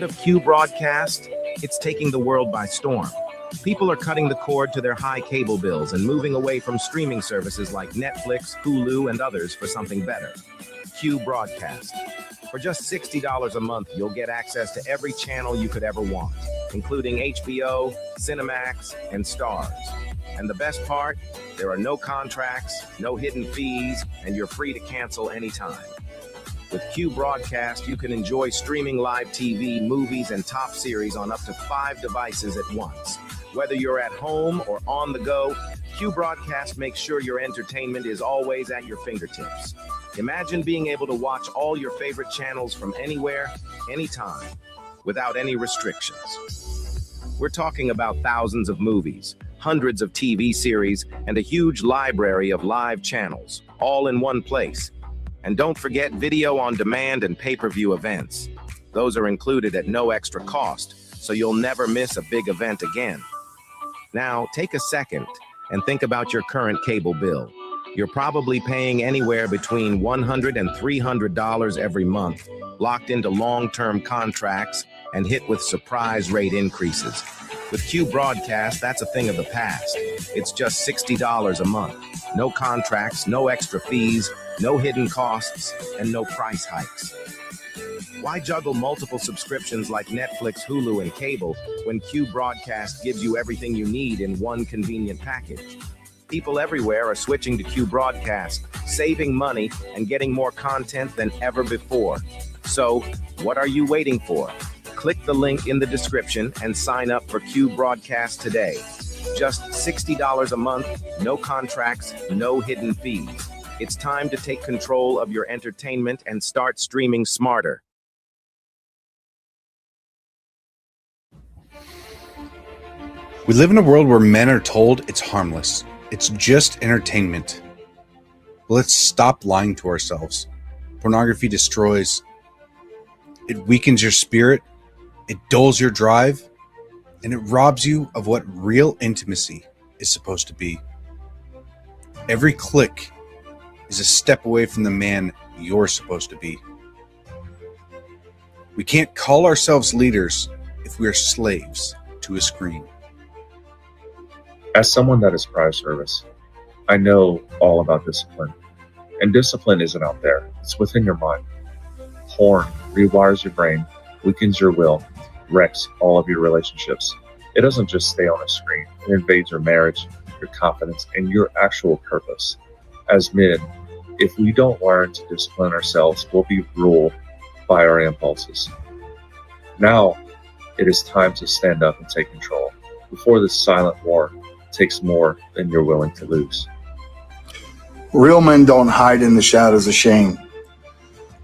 Of Q broadcast, it's taking the world by storm. People are cutting the cord to their high cable bills and moving away from streaming services like Netflix, Hulu, and others for something better. Q broadcast. For just $60 a month, you'll get access to every channel you could ever want, including HBO, Cinemax, and Stars. And the best part, there are no contracts, no hidden fees, and you're free to cancel anytime. With Q Broadcast, you can enjoy streaming live TV, movies, and top series on up to 5 devices at once. Whether you're at home or on the go, Q Broadcast makes sure your entertainment is always at your fingertips. Imagine being able to watch all your favorite channels from anywhere, anytime, without any restrictions. We're talking about thousands of movies, hundreds of TV series, and a huge library of live channels, all in one place. And don't forget video on demand and pay-per-view events. Those are included at no extra cost, so you'll never miss a big event again. Now, take a second and think about your current cable bill. You're probably paying anywhere between $100 and $300 every month, locked into long-term contracts and hit with surprise rate increases. With Q Broadcast, that's a thing of the past. It's just $60 a month. No contracts, no extra fees, no hidden costs, and no price hikes. Why juggle multiple subscriptions like Netflix, Hulu, and cable when Q Broadcast gives you everything you need in one convenient package? People everywhere are switching to Q Broadcast, saving money and getting more content than ever before. So, what are you waiting for? Click the link in the description and sign up for Q Broadcast today. Just $60 a month, no contracts, no hidden fees. It's time to take control of your entertainment and start streaming smarter. We live in a world where men are told it's harmless. It's just entertainment. Let's stop lying to ourselves. Pornography destroys. It weakens your spirit. It dulls your drive. And it robs you of what real intimacy is supposed to be. Every click is a step away from the man you're supposed to be. We can't call ourselves leaders if we are slaves to a screen. As someone that is prior service, I know all about discipline. And discipline isn't out there. It's within your mind. Porn rewires your brain, weakens your will, wrecks all of your relationships. It doesn't just stay on a screen. It invades your marriage, your confidence, and your actual purpose. As men, if we don't learn to discipline ourselves, we'll be ruled by our impulses. Now, it is time to stand up and take control before this silent war takes more than you're willing to lose. Real men don't hide in the shadows of shame.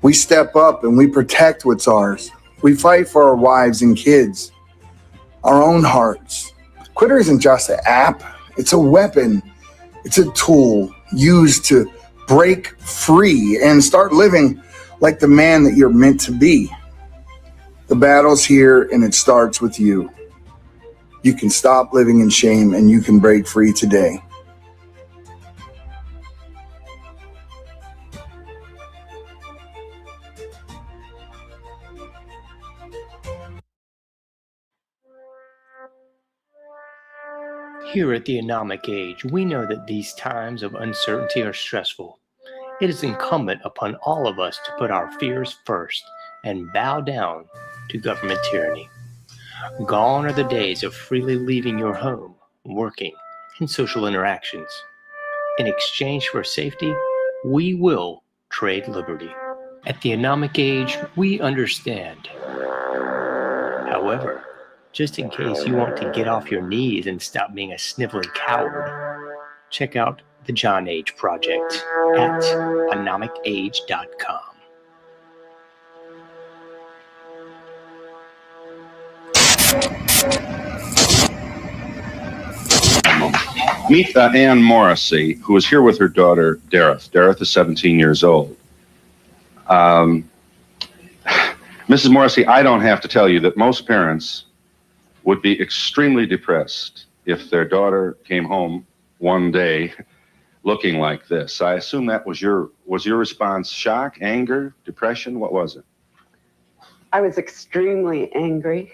We step up and we protect what's ours. We fight for our wives and kids, our own hearts. Twitter isn't just an app. It's a weapon. It's a tool used to break free and start living like the man that you're meant to be. The battle's here and it starts with you. You can stop living in shame and you can break free today. Here at the Anomic Age, we know that these times of uncertainty are stressful. It is incumbent upon all of us to put our fears first and bow down to government tyranny. Gone are the days of freely leaving your home, working, and social interactions. In exchange for safety, we will trade liberty. At the Anomic Age, we understand. However, just in case you want to get off your knees and stop being a sniveling coward, check out the John Age Project at anomicage.com. Meet Ann Morrissey, who is here with her daughter, Dareth. Dareth is 17 years old. Mrs. Morrissey, I don't have to tell you that most parents would be extremely depressed if their daughter came home one day looking like this. I assume that was your response. Shock, anger, depression? What was it? I was extremely angry.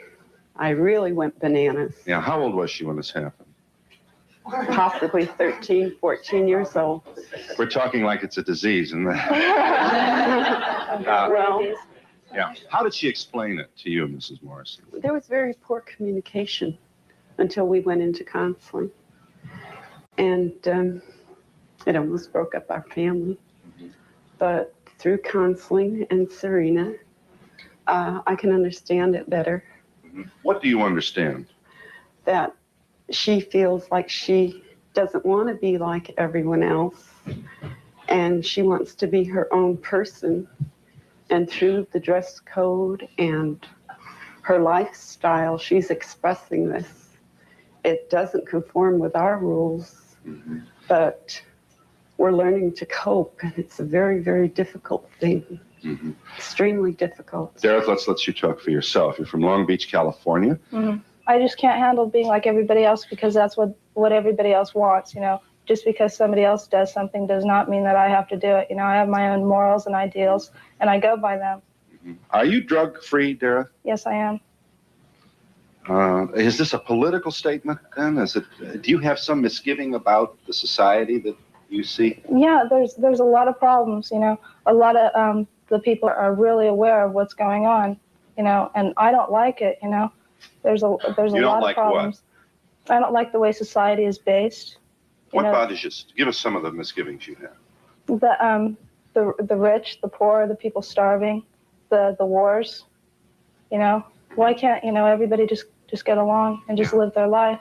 I really went bananas. Yeah, how old was she when this happened? Possibly 13, 14 years old. We're talking like it's a disease, and Well, yeah. How did she explain it to you, Mrs. Morrison? there was very poor communication until we went into counseling. And it almost broke up our family. But through counseling and Serena, I can understand it better. What do you understand? That she feels like she doesn't want to be like everyone else, and she wants to be her own person. And through the dress code and her lifestyle, she's expressing this. It doesn't conform with our rules, but we're learning to cope, and it's a very, very difficult thing. Extremely difficult. Dareth, let's let you talk for yourself. You're from Long Beach, California. I just can't handle being like everybody else because that's what everybody else wants, you know. Just because somebody else does something does not mean that I have to do it. You know, I have my own morals and ideals, and I go by them. Are you drug-free, Dareth? Yes, I am. Is this a political statement then? Is it? Do you have some misgiving about the society that you see? Yeah, there's a lot of problems, you know. A lot of the people are really aware of what's going on, you know, and I don't like it, you know. There's a lot of problems. I don't like the way society is based. What bothers you? Give us some of the misgivings you have. The rich, the poor, the people starving, the wars, you know. Why can't, you know, everybody just get along and just live their life?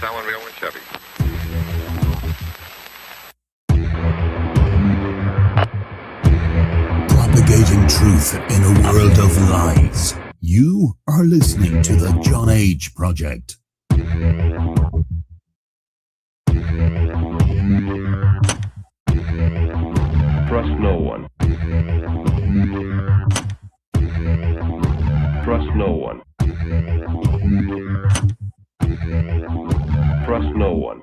Someone real and Chevy. Propagating truth in a world of lies. You are listening to the John Age Project. Trust no one. Trust no one. Trust no one.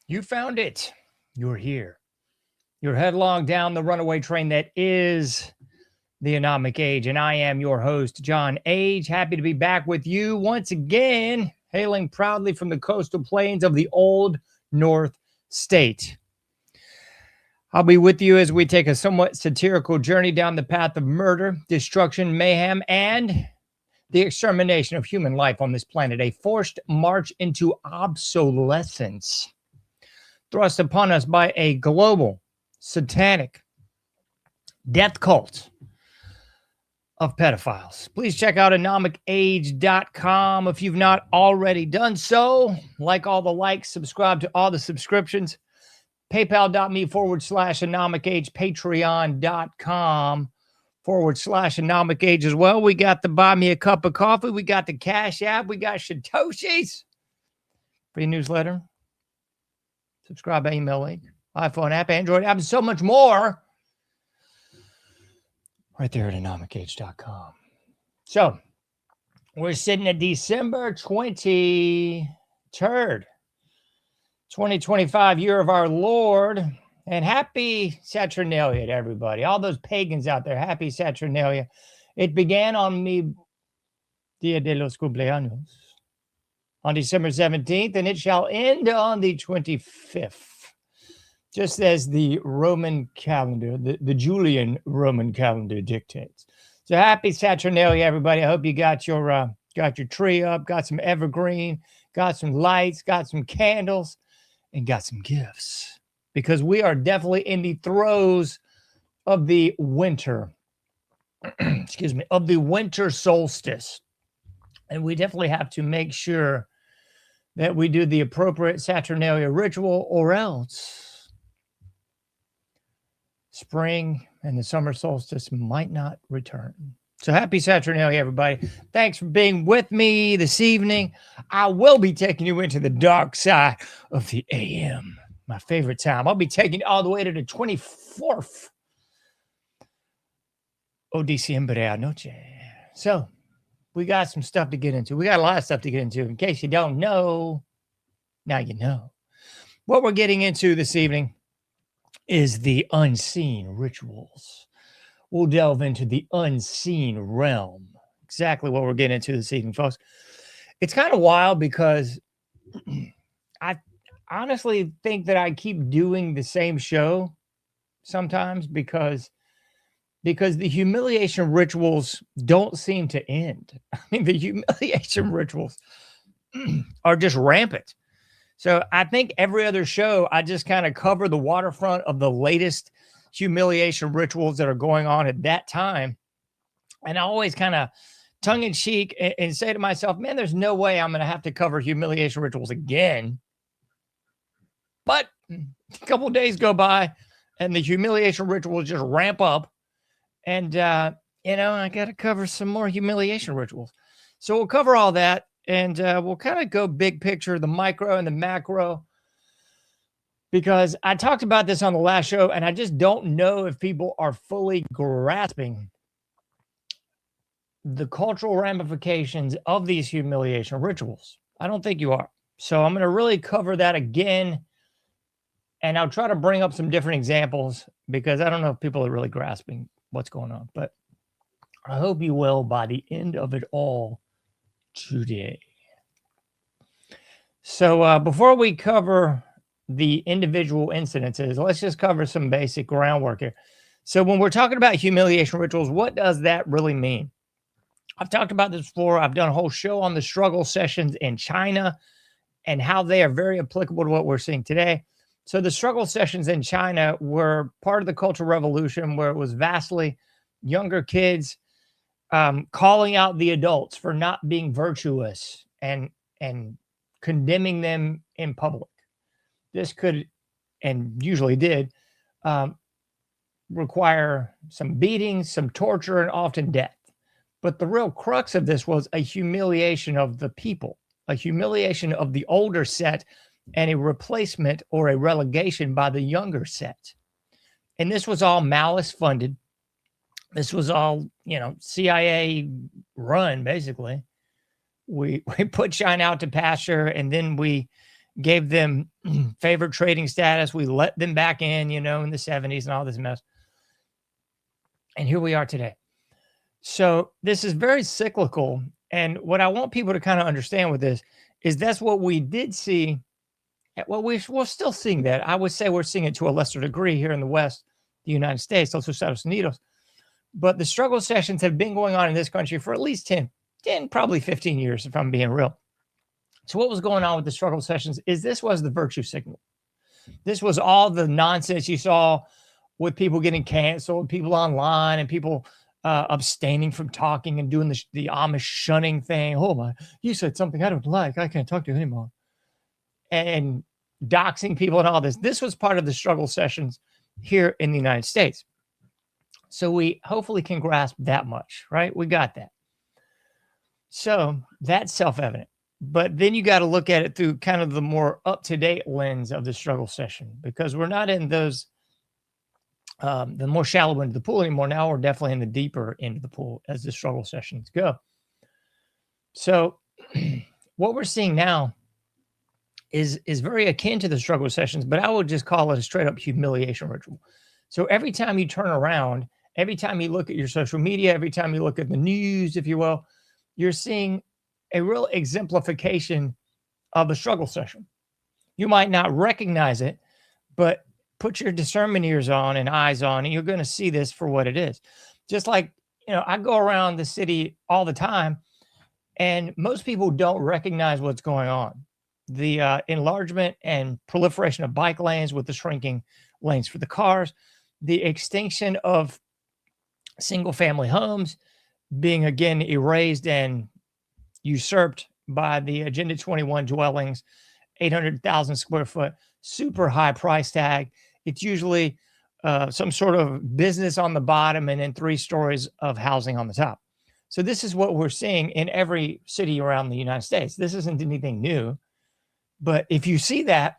You found it. You're here. You're headlong down the runaway train that is the Anomic Age, and I am your host, John Age. Happy to be back with you once again, hailing proudly from the coastal plains of the Old North State. I'll be with you as we take a somewhat satirical journey down the path of murder, destruction, mayhem, and the extermination of human life on this planet, a forced march into obsolescence thrust upon us by a global satanic death cult of pedophiles. Please check out anomicage.com if you've not already done so. Like all the likes, subscribe to all the subscriptions. PayPal.me/anomicage, Patreon.com/anomicage as well. We got the buy me a cup of coffee. We got the Cash App. We got Satoshis. Free newsletter. Subscribe by email link, iPhone app, Android app, and so much more. Right there at anomicage.com. So, we're sitting at December 23rd, 2025, year of our Lord. And happy Saturnalia to everybody. All those pagans out there, happy Saturnalia. It began on mi Dia de los Cumpleaños on December 17th, and it shall end on the 25th, just as the Roman calendar, the Julian Roman calendar dictates. So happy Saturnalia, everybody. I hope you got your tree up, got some evergreen, got some lights, got some candles, and got some gifts, because we are definitely in the throes of the winter excuse me, of the winter solstice. And we definitely have to make sure that we do the appropriate Saturnalia ritual, or else spring and the summer solstice might not return. So happy Saturnalia, everybody. Thanks for being with me this evening. I will be taking you into the dark side of the AM, my favorite time. I'll be taking you all the way to the 24th. O diciembre anoche. So we got some stuff to get into. We got a lot of stuff to get into. In case you don't know, now you know. What we're getting into this evening is the unseen rituals. We'll delve into the unseen realm. Exactly what we're getting into this evening, folks. It's kind of wild because I honestly think that I keep doing the same show sometimes because the humiliation rituals don't seem to end. I mean, the humiliation rituals are just rampant. So I think every other show, I just kind of cover the waterfront of the latest humiliation rituals that are going on at that time. And I always kind of tongue in cheek and say to myself, man, there's no way I'm going to have to cover humiliation rituals again. But a couple of days go by and the humiliation rituals just ramp up. And, I got to cover some more humiliation rituals. So we'll cover all that. And we'll kind of go big picture, the micro and the macro, because I talked about this on the last show, and I just don't know if people are fully grasping the cultural ramifications of these humiliation rituals. I don't think you are. So I'm going to really cover that again, and I'll try to bring up some different examples because I don't know if people are really grasping what's going on, but I hope you will by the end of it all today. So before we cover the individual incidences, let's just cover some basic groundwork here. So when we're talking about humiliation rituals, what does that really mean? I've talked about this before. I've done a whole show on the struggle sessions in China and how they are very applicable to what we're seeing today. So the struggle sessions in China were part of the Cultural Revolution, where it was vastly younger kids calling out the adults for not being virtuous and condemning them in public. This could, and usually did, require some beatings, some torture, and often death. But the real crux of this was a humiliation of the people, a humiliation of the older set, and a replacement or a relegation by the younger set. And this was all malice funded. This was all, CIA run, basically. We put China out to pasture, and then we gave them favored trading status. We let them back in, in the 70s and all this mess. And here we are today. So this is very cyclical. And what I want people to kind of understand with this is that's what we did see. Well, we're still seeing that. I would say we're seeing it to a lesser degree here in the West, the United States, also Estados Unidos. But the struggle sessions have been going on in this country for at least 10, probably 15 years, if I'm being real. So what was going on with the struggle sessions is this was the virtue signal. This was all the nonsense you saw with people getting canceled, people online, and people abstaining from talking and doing the Amish shunning thing. Oh my, you said something I don't like. I can't talk to you anymore. And doxing people and all this. This was part of the struggle sessions here in the United States. So we hopefully can grasp that much, right? We got that. So that's self-evident. But then you got to look at it through kind of the more up-to-date lens of the struggle session, because we're not in those, the more shallow end of the pool anymore. Now we're definitely in the deeper end of the pool as the struggle sessions go. So what we're seeing now is very akin to the struggle sessions, but I would just call it a straight up humiliation ritual. So every time you turn around, every time you look at your social media, every time you look at the news, if you will, you're seeing a real exemplification of a struggle session. You might not recognize it, but put your discernment ears on and eyes on, and you're going to see this for what it is. Just like, I go around the city all the time, and most people don't recognize what's going on. The enlargement and proliferation of bike lanes with the shrinking lanes for the cars, the extinction of single family homes being again erased and usurped by the Agenda 21 dwellings, 800,000 square foot, super high price tag. It's usually some sort of business on the bottom and then 3 stories of housing on the top. So this is what we're seeing in every city around the United States. This isn't anything new. But if you see that,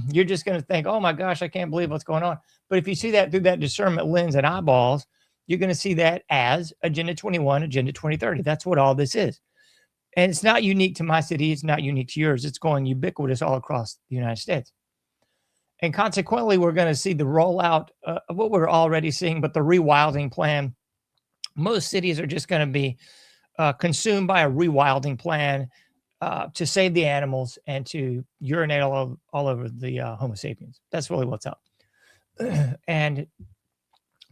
you're just going to think, oh my gosh, I can't believe what's going on. But if you see that through that discernment lens and eyeballs, you're going to see that as Agenda 21, Agenda 2030. That's what all this is. And it's not unique to my city. It's not unique to yours. It's going ubiquitous all across the United States. And consequently, we're going to see the rollout of what we're already seeing, but the rewilding plan. Most cities are just going to be consumed by a rewilding plan to save the animals and to urinate all over the Homo sapiens. That's really what's up. And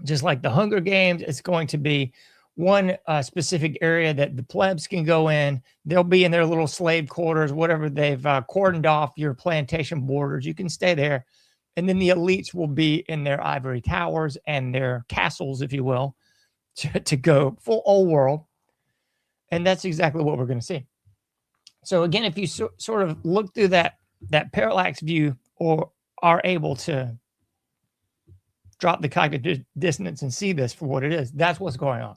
just like the Hunger Games, it's going to be one specific area that the plebs can go in. They'll be in their little slave quarters, whatever they've cordoned off your plantation borders. You can stay there. And then the elites will be in their ivory towers and their castles, if you will, to go full old world. And that's exactly what we're going to see. So again, if you sort of look through that parallax view or are able to drop the cognitive dissonance and see this for what it is, that's what's going on.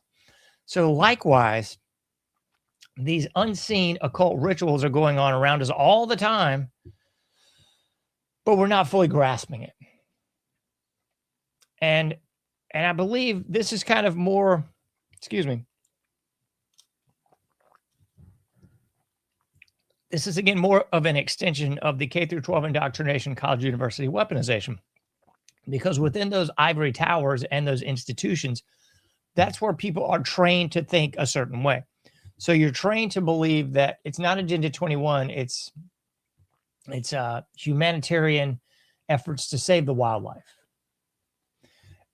So likewise, these unseen occult rituals are going on around us all the time, but we're not fully grasping it. And I believe this is kind of more, this is again more of an extension of the K through 12 indoctrination, college, university weaponization, because within those ivory towers and those institutions, that's where people are trained to think a certain way. So you're trained to believe that it's not Agenda 21, it's humanitarian efforts to save the wildlife.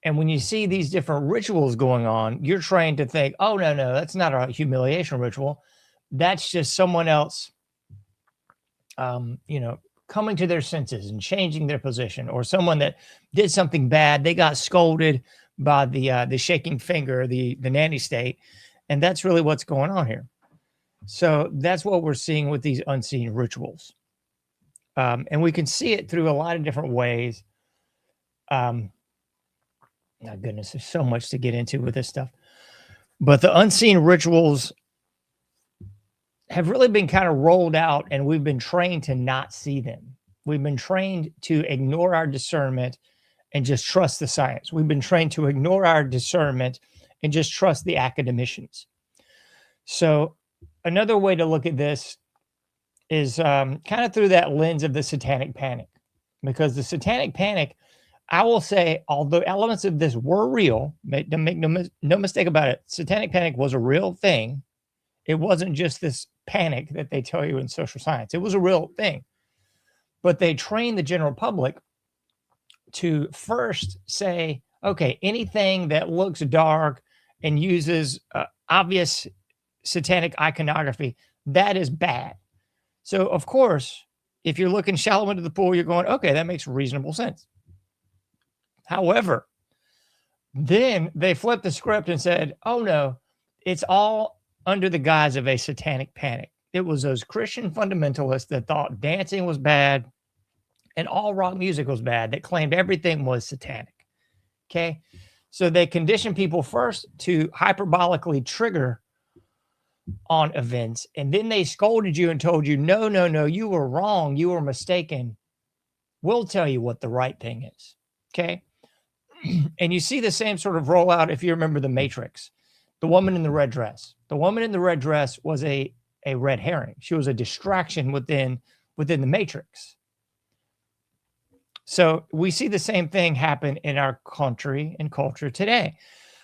And when you see these different rituals going on, you're trained to think, oh, no, that's not a humiliation ritual. That's just someone else, coming to their senses and changing their position, or someone that did something bad. They got scolded by the shaking finger, the nanny state. And that's really what's going on here. So that's what we're seeing with these unseen rituals. And we can see it through a lot of different ways. My goodness, there's so much to get into with this stuff. But the unseen rituals have really been kind of rolled out, and we've been trained to not see them. We've been trained to ignore our discernment and just trust the science. We've been trained to ignore our discernment and just trust the academicians. So another way to look at this is kind of through that lens of the satanic panic, because the satanic panic, I will say, although elements of this were real, make no mistake about it, satanic panic was a real thing. It wasn't just this panic that they tell you in social science. It was a real thing. But they trained the general public to first say, okay, anything that looks dark and uses obvious satanic iconography, that is bad. So, of course, if you're looking shallow into the pool, you're going, okay, that makes reasonable sense. However, then they flipped the script and said, oh, no, it's all under the guise of a satanic panic. It was those Christian fundamentalists that thought dancing was bad and all rock music was bad, that claimed everything was satanic. Okay? So they conditioned people first to hyperbolically trigger on events, and then they scolded you and told you, no, you were wrong, you were mistaken. We'll tell you what the right thing is. Okay? And you see the same sort of rollout if you remember The Matrix. The woman in the red dress. The woman in the red dress was a red herring. She was a distraction within the Matrix. So we see the same thing happen in our country and culture today,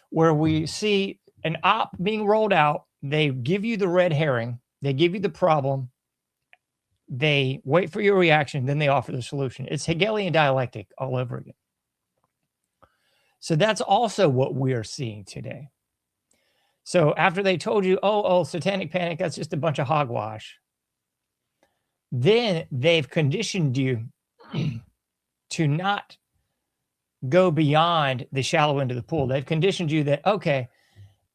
where we see an op being rolled out. They give you the red herring. They give you the problem. They wait for your reaction. Then they offer the solution. It's Hegelian dialectic all over again. So that's also what we are seeing today. So after they told you, oh, satanic panic, that's just a bunch of hogwash, then they've conditioned you to not go beyond the shallow end of the pool. They've conditioned you that, okay,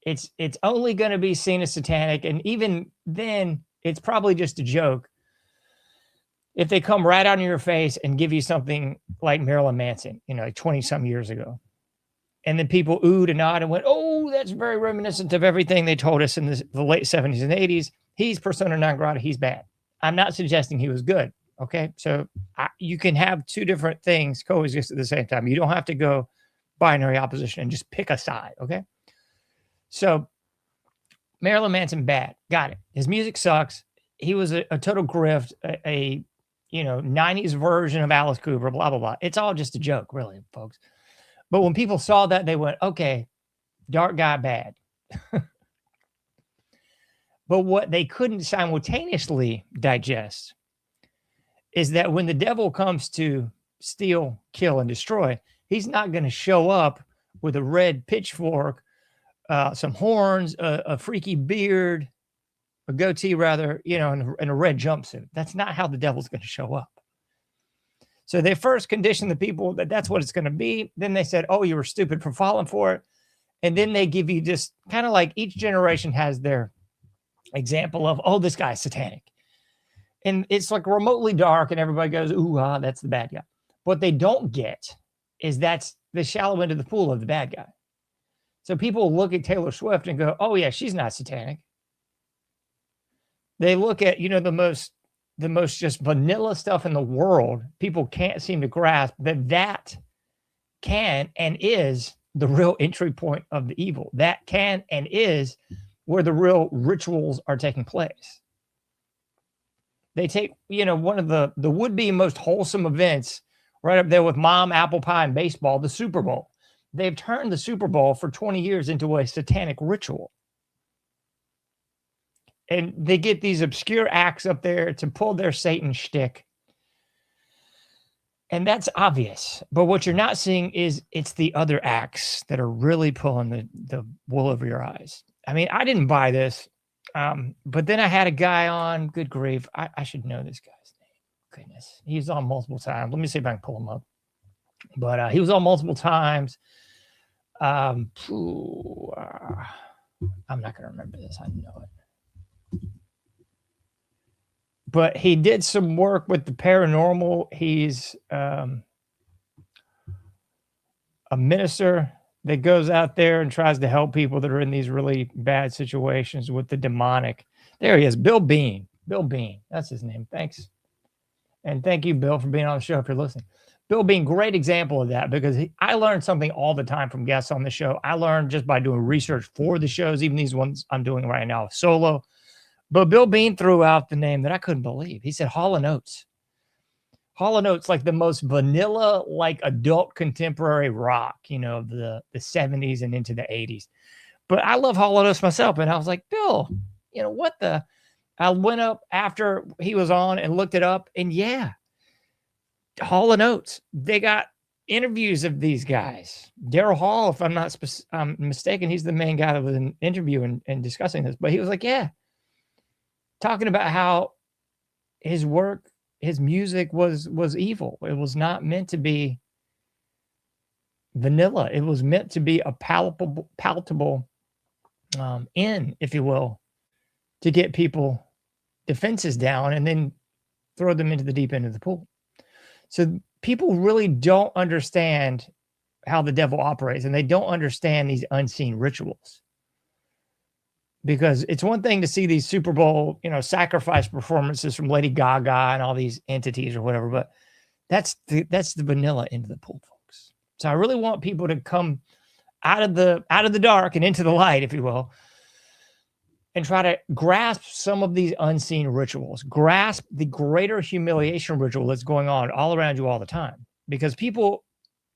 it's only going to be seen as satanic. And even then, it's probably just a joke if they come right out in your face and give you something like Marilyn Manson, you know, like 20-some years ago. And then people oohed and awed and went, oh, that's very reminiscent of everything they told us in the late 70s and 80s. He's persona non grata. He's bad. I'm not suggesting he was good. Okay. So you can have two different things coexist at the same time. You don't have to go binary opposition and just pick a side. Okay. So Marilyn Manson, bad. Got it. His music sucks. He was a total grift, a 90s version of Alice Cooper, blah, blah, blah. It's all just a joke, really, folks. But when people saw that, they went, okay, dark guy, bad. But what they couldn't simultaneously digest is that when the devil comes to steal, kill, and destroy, he's not going to show up with a red pitchfork, some horns, a freaky beard, a goatee rather, and a red jumpsuit. That's not how the devil's going to show up. So they first conditioned the people that that's what it's going to be. Then they said, oh, you were stupid for falling for it. And then they give you just kind of like each generation has their example of, oh, this guy's satanic. And it's like remotely dark and everybody goes, ooh, that's the bad guy. What they don't get is that's the shallow end of the pool of the bad guy. So people look at Taylor Swift and go, oh, yeah, she's not satanic. They look at, the most just vanilla stuff in the world. People can't seem to grasp that can and is the real entry point of the evil. That can and is where the real rituals are taking place. They take, one of the would-be most wholesome events right up there with mom, apple pie, and baseball, the Super Bowl. They've turned the Super Bowl for 20 years into a satanic ritual. And they get these obscure acts up there to pull their Satan shtick. And that's obvious. But what you're not seeing is it's the other acts that are really pulling the wool over your eyes. I mean, I didn't buy this. But then I had a guy on, good grief. I should know this guy's name. Goodness. He was on multiple times. Let me see if I can pull him up. But he was on multiple times. I'm not going to remember this. I know it. But he did some work with the paranormal. He's a minister that goes out there and tries to help people that are in these really bad situations with the demonic. There he is, Bill Bean. Bill Bean, that's his name. Thanks. And thank you, Bill, for being on the show if you're listening. Bill Bean, great example of that because I learn something all the time from guests on the show. I learned just by doing research for the shows, even these ones I'm doing right now, solo. But Bill Bean threw out the name that I couldn't believe. He said Hall & Oates. Hall & Oates, like the most vanilla, like adult contemporary rock, of the 70s and into the 80s. But I love Hall & Oates myself. And I was like, Bill, what the? I went up after he was on and looked it up. And yeah, Hall & Oates, they got interviews of these guys. Daryl Hall, if I'm not mistaken, he's the main guy that was in interview and discussing this. But he was like, yeah. Talking about how his work, his music was evil. It was not meant to be vanilla. It was meant to be a palatable end, if you will, to get people defenses down and then throw them into the deep end of the pool. So people really don't understand how the devil operates, and they don't understand these unseen rituals. Because it's one thing to see these Super Bowl, sacrifice performances from Lady Gaga and all these entities or whatever, but that's the vanilla end of the pool, folks. So I really want people to come out of the dark and into the light, if you will, and try to grasp some of these unseen rituals, grasp the greater humiliation ritual that's going on all around you all the time. Because people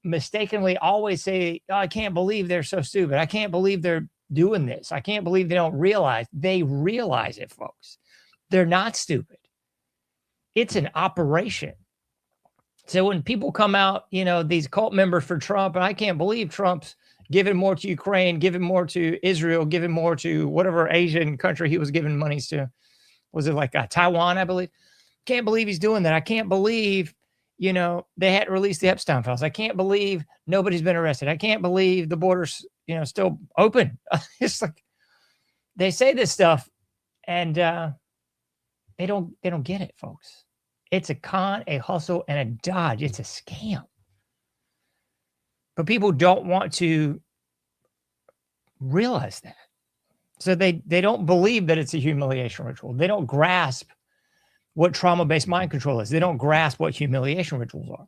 mistakenly always say, oh, I can't believe they're so stupid. I can't believe they're doing this. I can't believe they don't realize. They realize it, folks. They're not stupid. It's an operation. So when people come out, these cult members for Trump, and I can't believe Trump's giving more to Ukraine, giving more to Israel, giving more to whatever Asian country he was giving monies to. Was it like Taiwan, I believe? Can't believe he's doing that. I can't believe, they hadn't released the Epstein files. I can't believe nobody's been arrested. I can't believe the border's still open. It's like they say this stuff and they don't get it, folks. It's a con, a hustle, and a dodge. It's a scam. But people don't want to realize that. So they don't believe that it's a humiliation ritual. They don't grasp what trauma-based mind control is. They don't grasp what humiliation rituals are.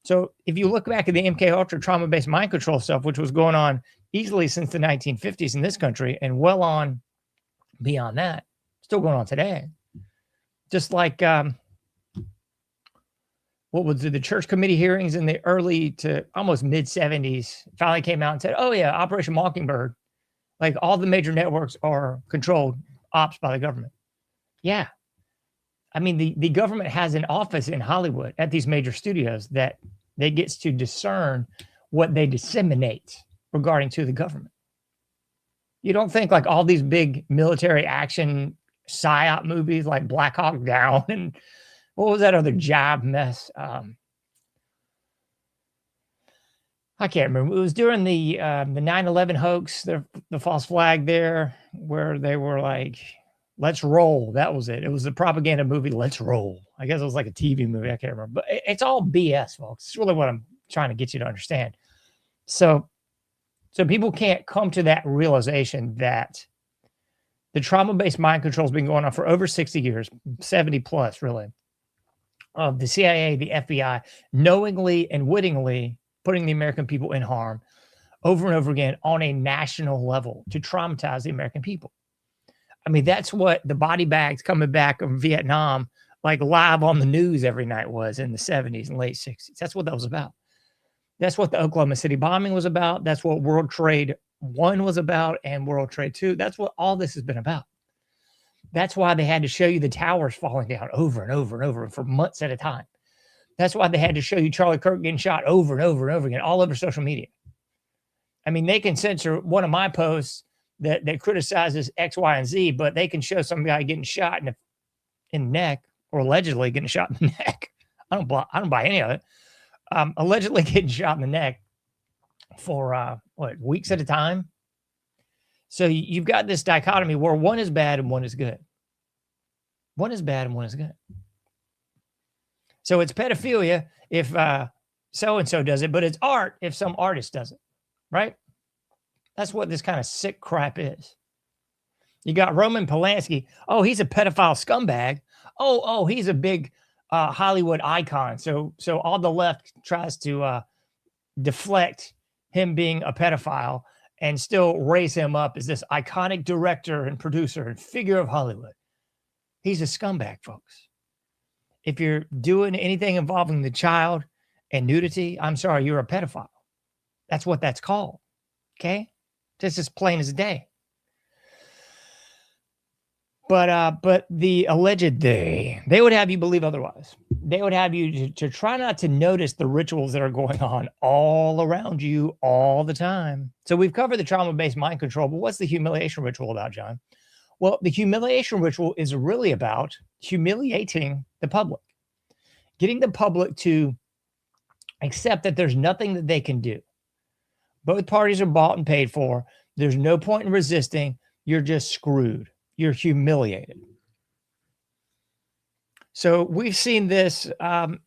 So if you look back at the MK Ultra trauma-based mind control stuff, which was going on easily since the 1950s in this country and well on beyond that, still going on today. Just like what was the church committee hearings in the early to almost mid 70s finally came out and said, oh yeah, Operation Mockingbird, like all the major networks are controlled ops by the government. Yeah. I mean, the government has an office in Hollywood at these major studios that they gets to discern what they disseminate regarding to the government. You don't think like all these big military action psyop movies like Black Hawk Down and what was that other job mess? I can't remember. It was during the 9/11 hoax, the false flag there, where they were like, let's roll. That was it. It was the propaganda movie, Let's Roll. I guess it was like a TV movie. I can't remember. But it's all BS, folks. It's really what I'm trying to get you to understand. So people can't come to that realization that the trauma-based mind control has been going on for over 60 years, 70 plus, really, of the CIA, the FBI, knowingly and wittingly putting the American people in harm over and over again on a national level to traumatize the American people. I mean, that's what the body bags coming back from Vietnam, like live on the news every night was in the 70s and late 60s. That's what that was about. That's what the Oklahoma City bombing was about. That's what World Trade I was about and World Trade II. That's what all this has been about. That's why they had to show you the towers falling down over and over and over for months at a time. That's why they had to show you Charlie Kirk getting shot over and over and over again, all over social media. I mean, they can censor one of my posts that criticizes X, Y, and Z, but they can show some guy getting shot in the neck or allegedly getting shot in the neck. I don't buy any of it. Allegedly getting shot in the neck for weeks at a time. So you've got this dichotomy where one is bad and one is good. One is bad and one is good. So it's pedophilia if so-and-so does it, but it's art if some artist does it, right? That's what this kind of sick crap is. You got Roman Polanski. Oh, he's a pedophile scumbag. Oh, he's a big Hollywood icon. So all the left tries to deflect him being a pedophile and still raise him up as this iconic director and producer and figure of Hollywood. He's a scumbag, folks. If you're doing anything involving the child and nudity, I'm sorry, you're a pedophile. That's what that's called. Okay? This is plain as day. But the alleged they would have you believe otherwise. They would have you to try not to notice the rituals that are going on all around you all the time. So we've covered the trauma-based mind control, but what's the humiliation ritual about, John? Well, the humiliation ritual is really about humiliating the public, getting the public to accept that there's nothing that they can do. Both parties are bought and paid for. There's no point in resisting. You're just screwed. You're humiliated. So we've seen this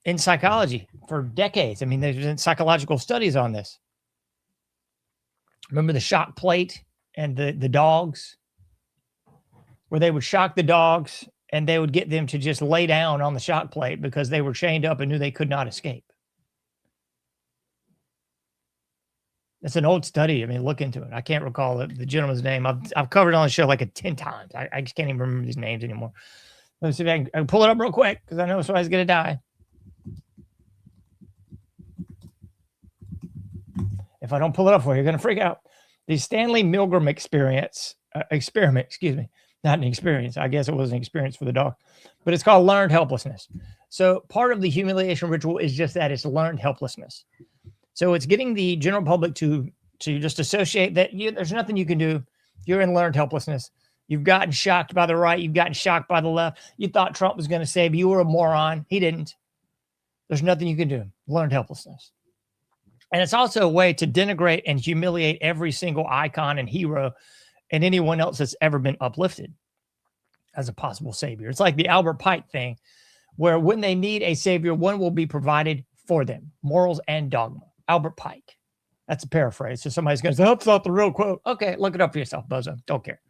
in psychology for decades. I mean, there's been psychological studies on this. Remember the shock plate and the dogs, where they would shock the dogs and they would get them to just lay down on the shock plate because they were chained up and knew they could not escape. It's an old study. I mean, look into it. I can't recall the gentleman's name. I've covered it on the show like 10 times. I just can't even remember these names anymore. Let me see if I can pull it up real quick because I know somebody's going to die. If I don't pull it up for you, you're going to freak out. The Stanley Milgram experiment, not an experience. I guess it was an experience for the dog, but it's called learned helplessness. So part of the humiliation ritual is just that, it's learned helplessness. So it's getting the general public to just associate that there's nothing you can do. You're in learned helplessness. You've gotten shocked by the right. You've gotten shocked by the left. You thought Trump was going to save you. You were a moron. He didn't. There's nothing you can do. Learned helplessness. And it's also a way to denigrate and humiliate every single icon and hero and anyone else that's ever been uplifted as a possible savior. It's like the Albert Pike thing, where when they need a savior, one will be provided for them. Morals and dogma. Albert Pike. That's a paraphrase. So somebody's going to say, that's not the real quote. Okay, look it up for yourself, bozo. Don't care.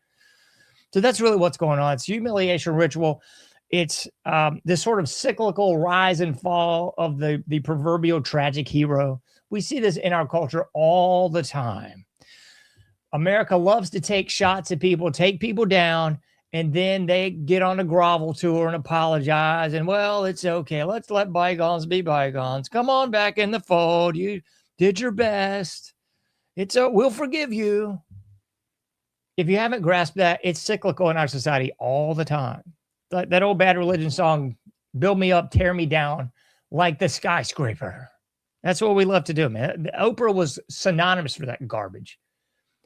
So that's really what's going on. It's humiliation ritual. It's this sort of cyclical rise and fall of the proverbial tragic hero. We see this in our culture all the time. America loves to take shots at people, take people down, and then they get on a grovel tour and apologize. And, well, it's okay. Let's let bygones be bygones. Come on back in the fold. You did your best. We'll forgive you. If you haven't grasped that, it's cyclical in our society all the time. That old Bad Religion song, build me up, tear me down like the skyscraper. That's what we love to do, man. Oprah was synonymous for that garbage.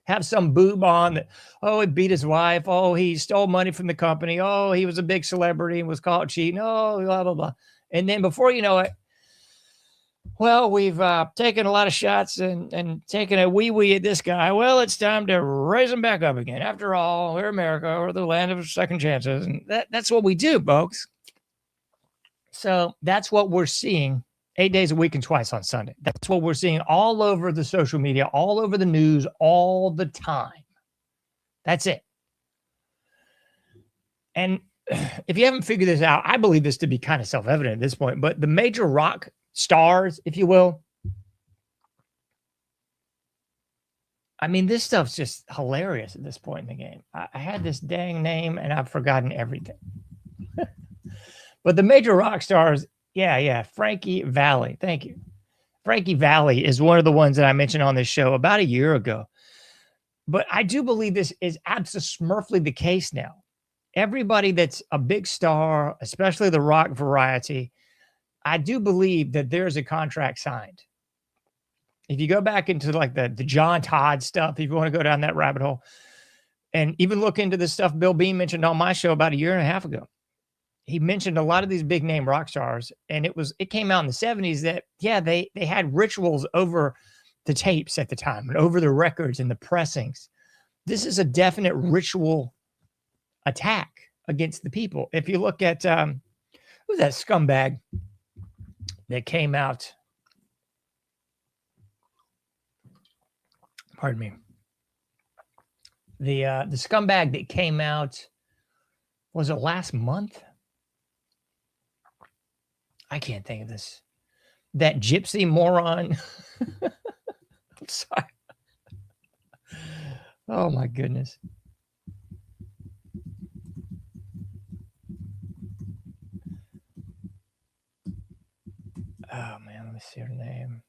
Have some boob on that, oh, he beat his wife. Oh, he stole money from the company. Oh, he was a big celebrity and was caught cheating. Oh, blah, blah, blah. And then before you know it, well, we've taken a lot of shots and taken a wee-wee at this guy. Well, it's time to raise him back up again. After all, we're America. We're the land of second chances. And that's what we do, folks. So that's what we're seeing 8 days a week and twice on Sunday. That's what we're seeing all over the social media, all over the news, all the time. That's it. And if you haven't figured this out, I believe this to be kind of self-evident at this point, but the major rock stars, if you will, I mean, this stuff's just hilarious at this point in the game. I had this dang name and I've forgotten everything. But the major rock stars, yeah, Frankie Valli. Thank you. Frankie Valli is one of the ones that I mentioned on this show about a year ago. But I do believe this is absolutely the case now. Everybody that's a big star, especially the rock variety, I do believe that there's a contract signed. If you go back into like the John Todd stuff, if you want to go down that rabbit hole, and even look into the stuff Bill Bean mentioned on my show about a year and a half ago, he mentioned a lot of these big name rock stars, and it came out in the 70s that, yeah, they had rituals over the tapes at the time and over the records and the pressings. This is a definite ritual attack against the people. If you look at who's that scumbag that came out, pardon me, the scumbag that came out, was it last month? I can't think of this. That gypsy moron. I'm sorry. Oh my goodness. Oh man, let me see her name.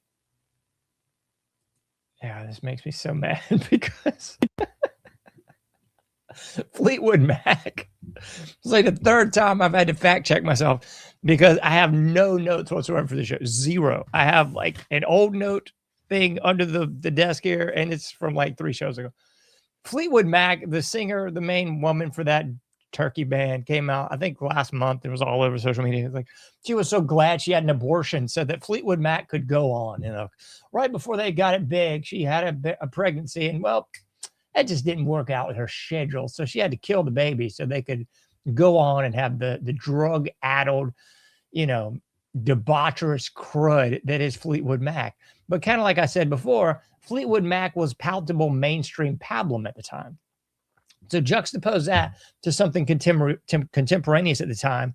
Yeah, this makes me so mad because Fleetwood Mac. It's like the third time I've had to fact check myself because I have no notes whatsoever for the show. Zero. I have like an old note thing under the desk here, and it's from like 3 shows ago. Fleetwood Mac, the singer, the main woman for that Turkey band, came out, I think last month. It was all over social media. It's like she was so glad she had an abortion so that Fleetwood Mac could go on. You know, right before they got it big, she had a pregnancy, and well, that just didn't work out with her schedule. So she had to kill the baby so they could go on and have the drug-addled, you know, debaucherous crud that is Fleetwood Mac. But kind of like I said before, Fleetwood Mac was palatable mainstream pablum at the time. So juxtapose that to something contemporaneous at the time,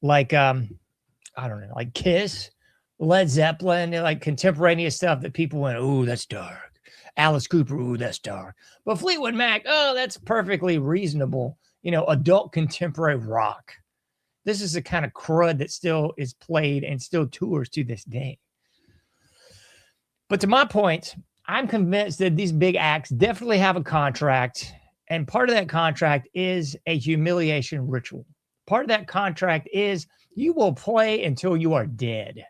like, I don't know, like Kiss, Led Zeppelin, like contemporaneous stuff that people went, ooh, that's dark. Alice Cooper, ooh, that's dark. But Fleetwood Mac, oh, that's perfectly reasonable, you know, adult contemporary rock. This is the kind of crud that still is played and still tours to this day. But to my point, I'm convinced that these big acts definitely have a contract, and part of that contract is a humiliation ritual. Part of that contract is you will play until you are dead.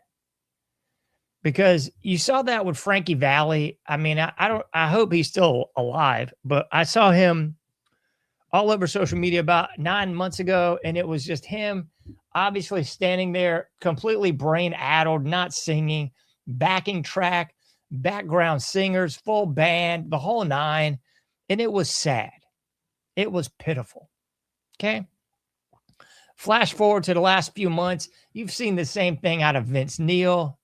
Because you saw that with Frankie Valli. I mean, I hope he's still alive, but I saw him all over social media about 9 months ago, and it was just him obviously standing there completely brain-addled, not singing, backing track, background singers, full band, the whole nine. And it was sad. It was pitiful. Okay. Flash forward to the last few months. You've seen the same thing out of Vince Neil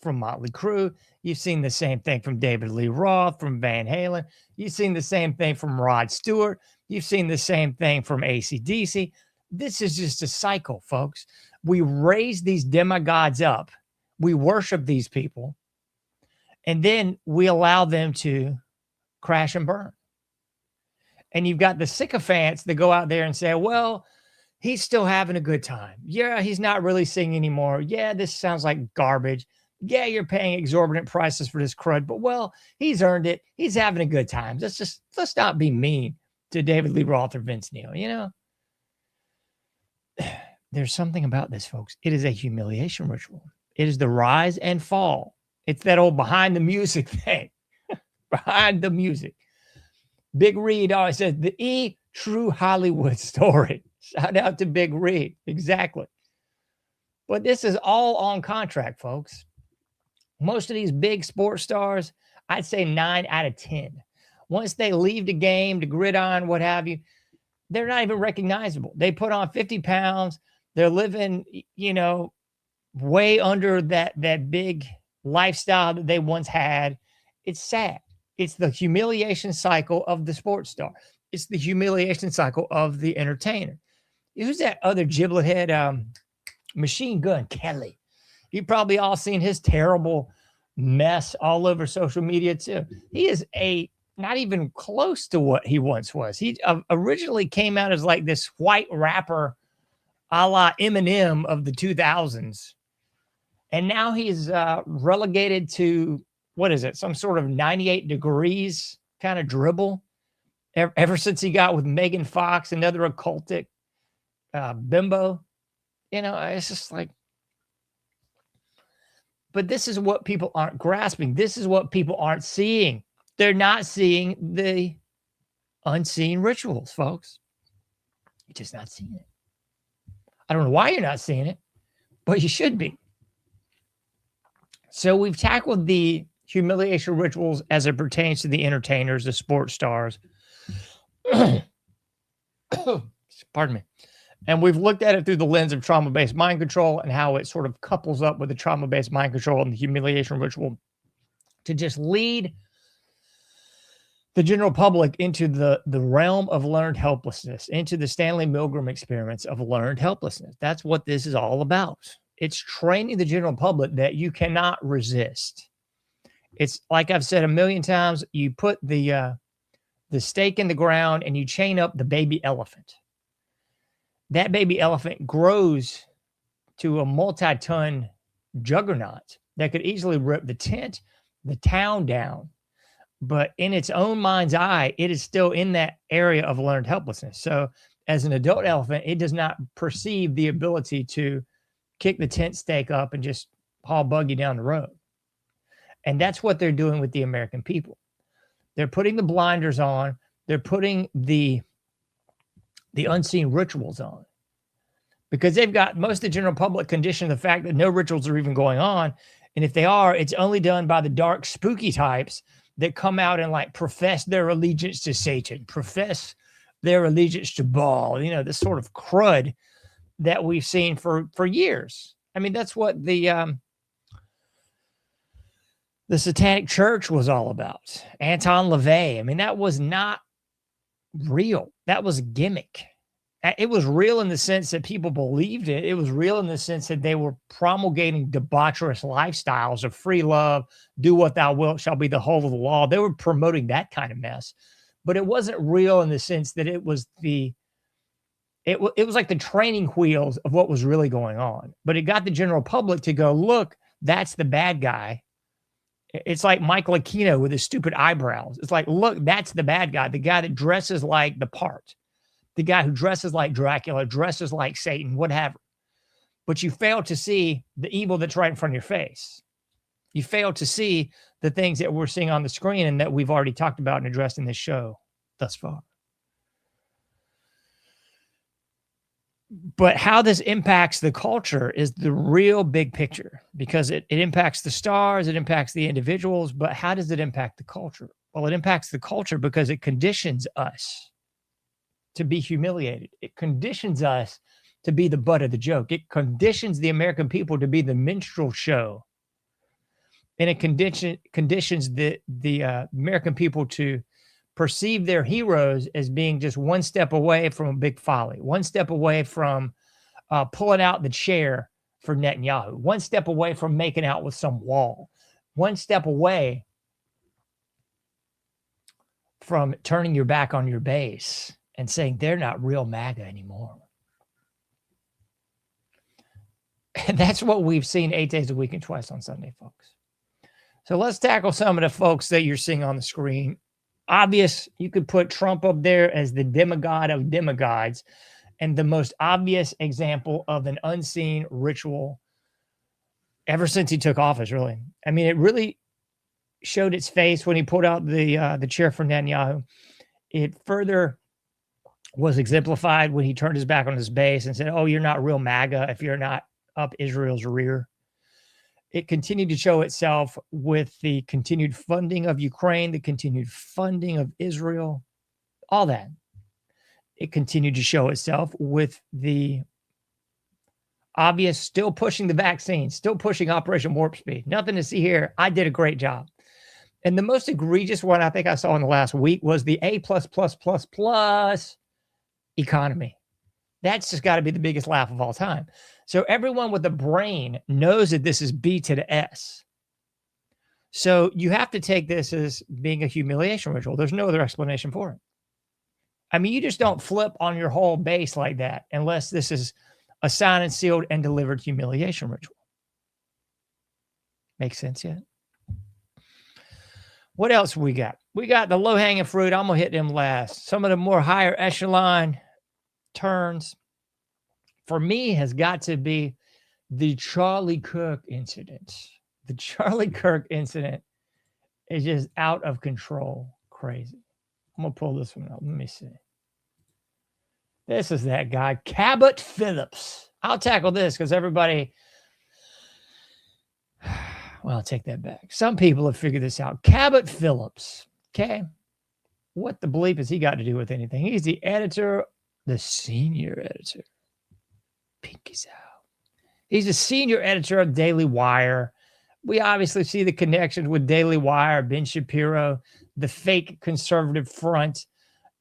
from Motley Crue. You've seen the same thing from David Lee Roth, from Van Halen. You've seen the same thing from Rod Stewart. You've seen the same thing from AC/DC. This is just a cycle, folks. We raise these demigods up. We worship these people. And then we allow them to crash and burn. And you've got the sycophants that go out there and say, well, he's still having a good time. Yeah, he's not really singing anymore. Yeah, this sounds like garbage. Yeah, you're paying exorbitant prices for this crud, but well, he's earned it. He's having a good time. Let's not be mean to David Lee Roth or Vince Neil. You know, there's something about this, folks. It is a humiliation ritual. It is the rise and fall. It's that old behind the music thing. Behind the music. Big Reed always says the true Hollywood story. Shout out to Big Reed. Exactly. But this is all on contract, folks. Most of these big sports stars, I'd say 9 out of 10. Once they leave the game, the gridiron, what have you, they're not even recognizable. They put on 50 pounds. They're living, you know, way under that big lifestyle that they once had. It's sad. It's the humiliation cycle of the sports star. It's the humiliation cycle of the entertainer. Who's that other giblet head? Machine Gun Kelly. You've probably all seen his terrible mess all over social media too. He is not even close to what he once was. He originally came out as like this white rapper a la Eminem of the 2000s. And now he's relegated to, what is it? Some sort of 98 degrees kind of dribble. Ever since he got with Megan Fox, another occultic bimbo. You know, it's just like, but this is what people aren't grasping. This is what people aren't seeing. They're not seeing the unseen rituals, folks. You're just not seeing it. I don't know why you're not seeing it, but you should be. So we've tackled the humiliation rituals as it pertains to the entertainers, the sports stars. Pardon me. And we've looked at it through the lens of trauma-based mind control and how it sort of couples up with the trauma-based mind control and the humiliation ritual to just lead the general public into the realm of learned helplessness, into the Stanley Milgram experience of learned helplessness. That's what this is all about. It's training the general public that you cannot resist. It's like I've said a million times, you put the stake in the ground and you chain up the baby elephant. That baby elephant grows to a multi-ton juggernaut that could easily rip the tent, the town down. But in its own mind's eye, it is still in that area of learned helplessness. So as an adult elephant, it does not perceive the ability to kick the tent stake up and just haul buggy down the road. And that's what they're doing with the American people. They're putting the blinders on. They're putting the unseen rituals on, because they've got most of the general public conditioned to the fact that no rituals are even going on. And if they are, it's only done by the dark, spooky types that come out and like profess their allegiance to Satan, profess their allegiance to Baal, you know, this sort of crud that we've seen for years. I mean, that's what the Satanic Church was all about. Anton LaVey. I mean, that was not real. That was a gimmick. It was real in the sense that people believed it. It was real in the sense that they were promulgating debaucherous lifestyles of free love, do what thou wilt shall be the whole of the law. They were promoting that kind of mess. But it wasn't real in the sense that it was it was like the training wheels of what was really going on. But it got the general public to go, look, that's the bad guy. It's like Michael Aquino with his stupid eyebrows. It's like, look, that's the bad guy, the guy that dresses like the part, the guy who dresses like Dracula, dresses like Satan, whatever. But you fail to see the evil that's right in front of your face. You fail to see the things that we're seeing on the screen and that we've already talked about and addressed in this show thus far. But how this impacts the culture is the real big picture, because it impacts the stars, it impacts the individuals, but how does it impact the culture? Well, it impacts the culture because it conditions us to be humiliated. It conditions us to be the butt of the joke. It conditions the American people to be the minstrel show. And it conditions the American people to perceive their heroes as being just one step away from a big folly, one step away from pulling out the chair for Netanyahu, one step away from making out with some wall, one step away from turning your back on your base and saying they're not real MAGA anymore. And that's what we've seen 8 days a week and twice on Sunday, folks. So let's tackle some of the folks that you're seeing on the screen. Obvious, you could put Trump up there as the demigod of demigods and the most obvious example of an unseen ritual ever since he took office, really. I mean, it really showed its face when he pulled out the chair for Netanyahu. It further was exemplified when he turned his back on his base and said, oh, you're not real MAGA if you're not up Israel's rear. It continued to show itself with the continued funding of Ukraine, the continued funding of Israel, all that. It continued to show itself with the obvious, still pushing the vaccine, still pushing Operation Warp Speed. Nothing to see here. I did a great job. And the most egregious one I think I saw in the last week was the A++++ economy. That's just got to be the biggest laugh of all time. So everyone with a brain knows that this is B to the S. So you have to take this as being a humiliation ritual. There's no other explanation for it. I mean, you just don't flip on your whole base like that unless this is a signed and sealed and delivered humiliation ritual. Make sense yet? What else we got? We got the low-hanging fruit. I'm going to hit them last. Some of the more higher echelon turns for me has got to be the Charlie Kirk incident. The Charlie Kirk incident is just out of control. Crazy. I'm going to pull this one up. Let me see. This is that guy, Cabot Phillips. I'll tackle this because everybody, well, I'll take that back. Some people have figured this out. Cabot Phillips, okay? What the bleep has he got to do with anything? He's the editor, the senior editor. Pinkies out. He's a senior editor of Daily Wire. We obviously see the connections with Daily Wire, Ben Shapiro, the fake conservative front,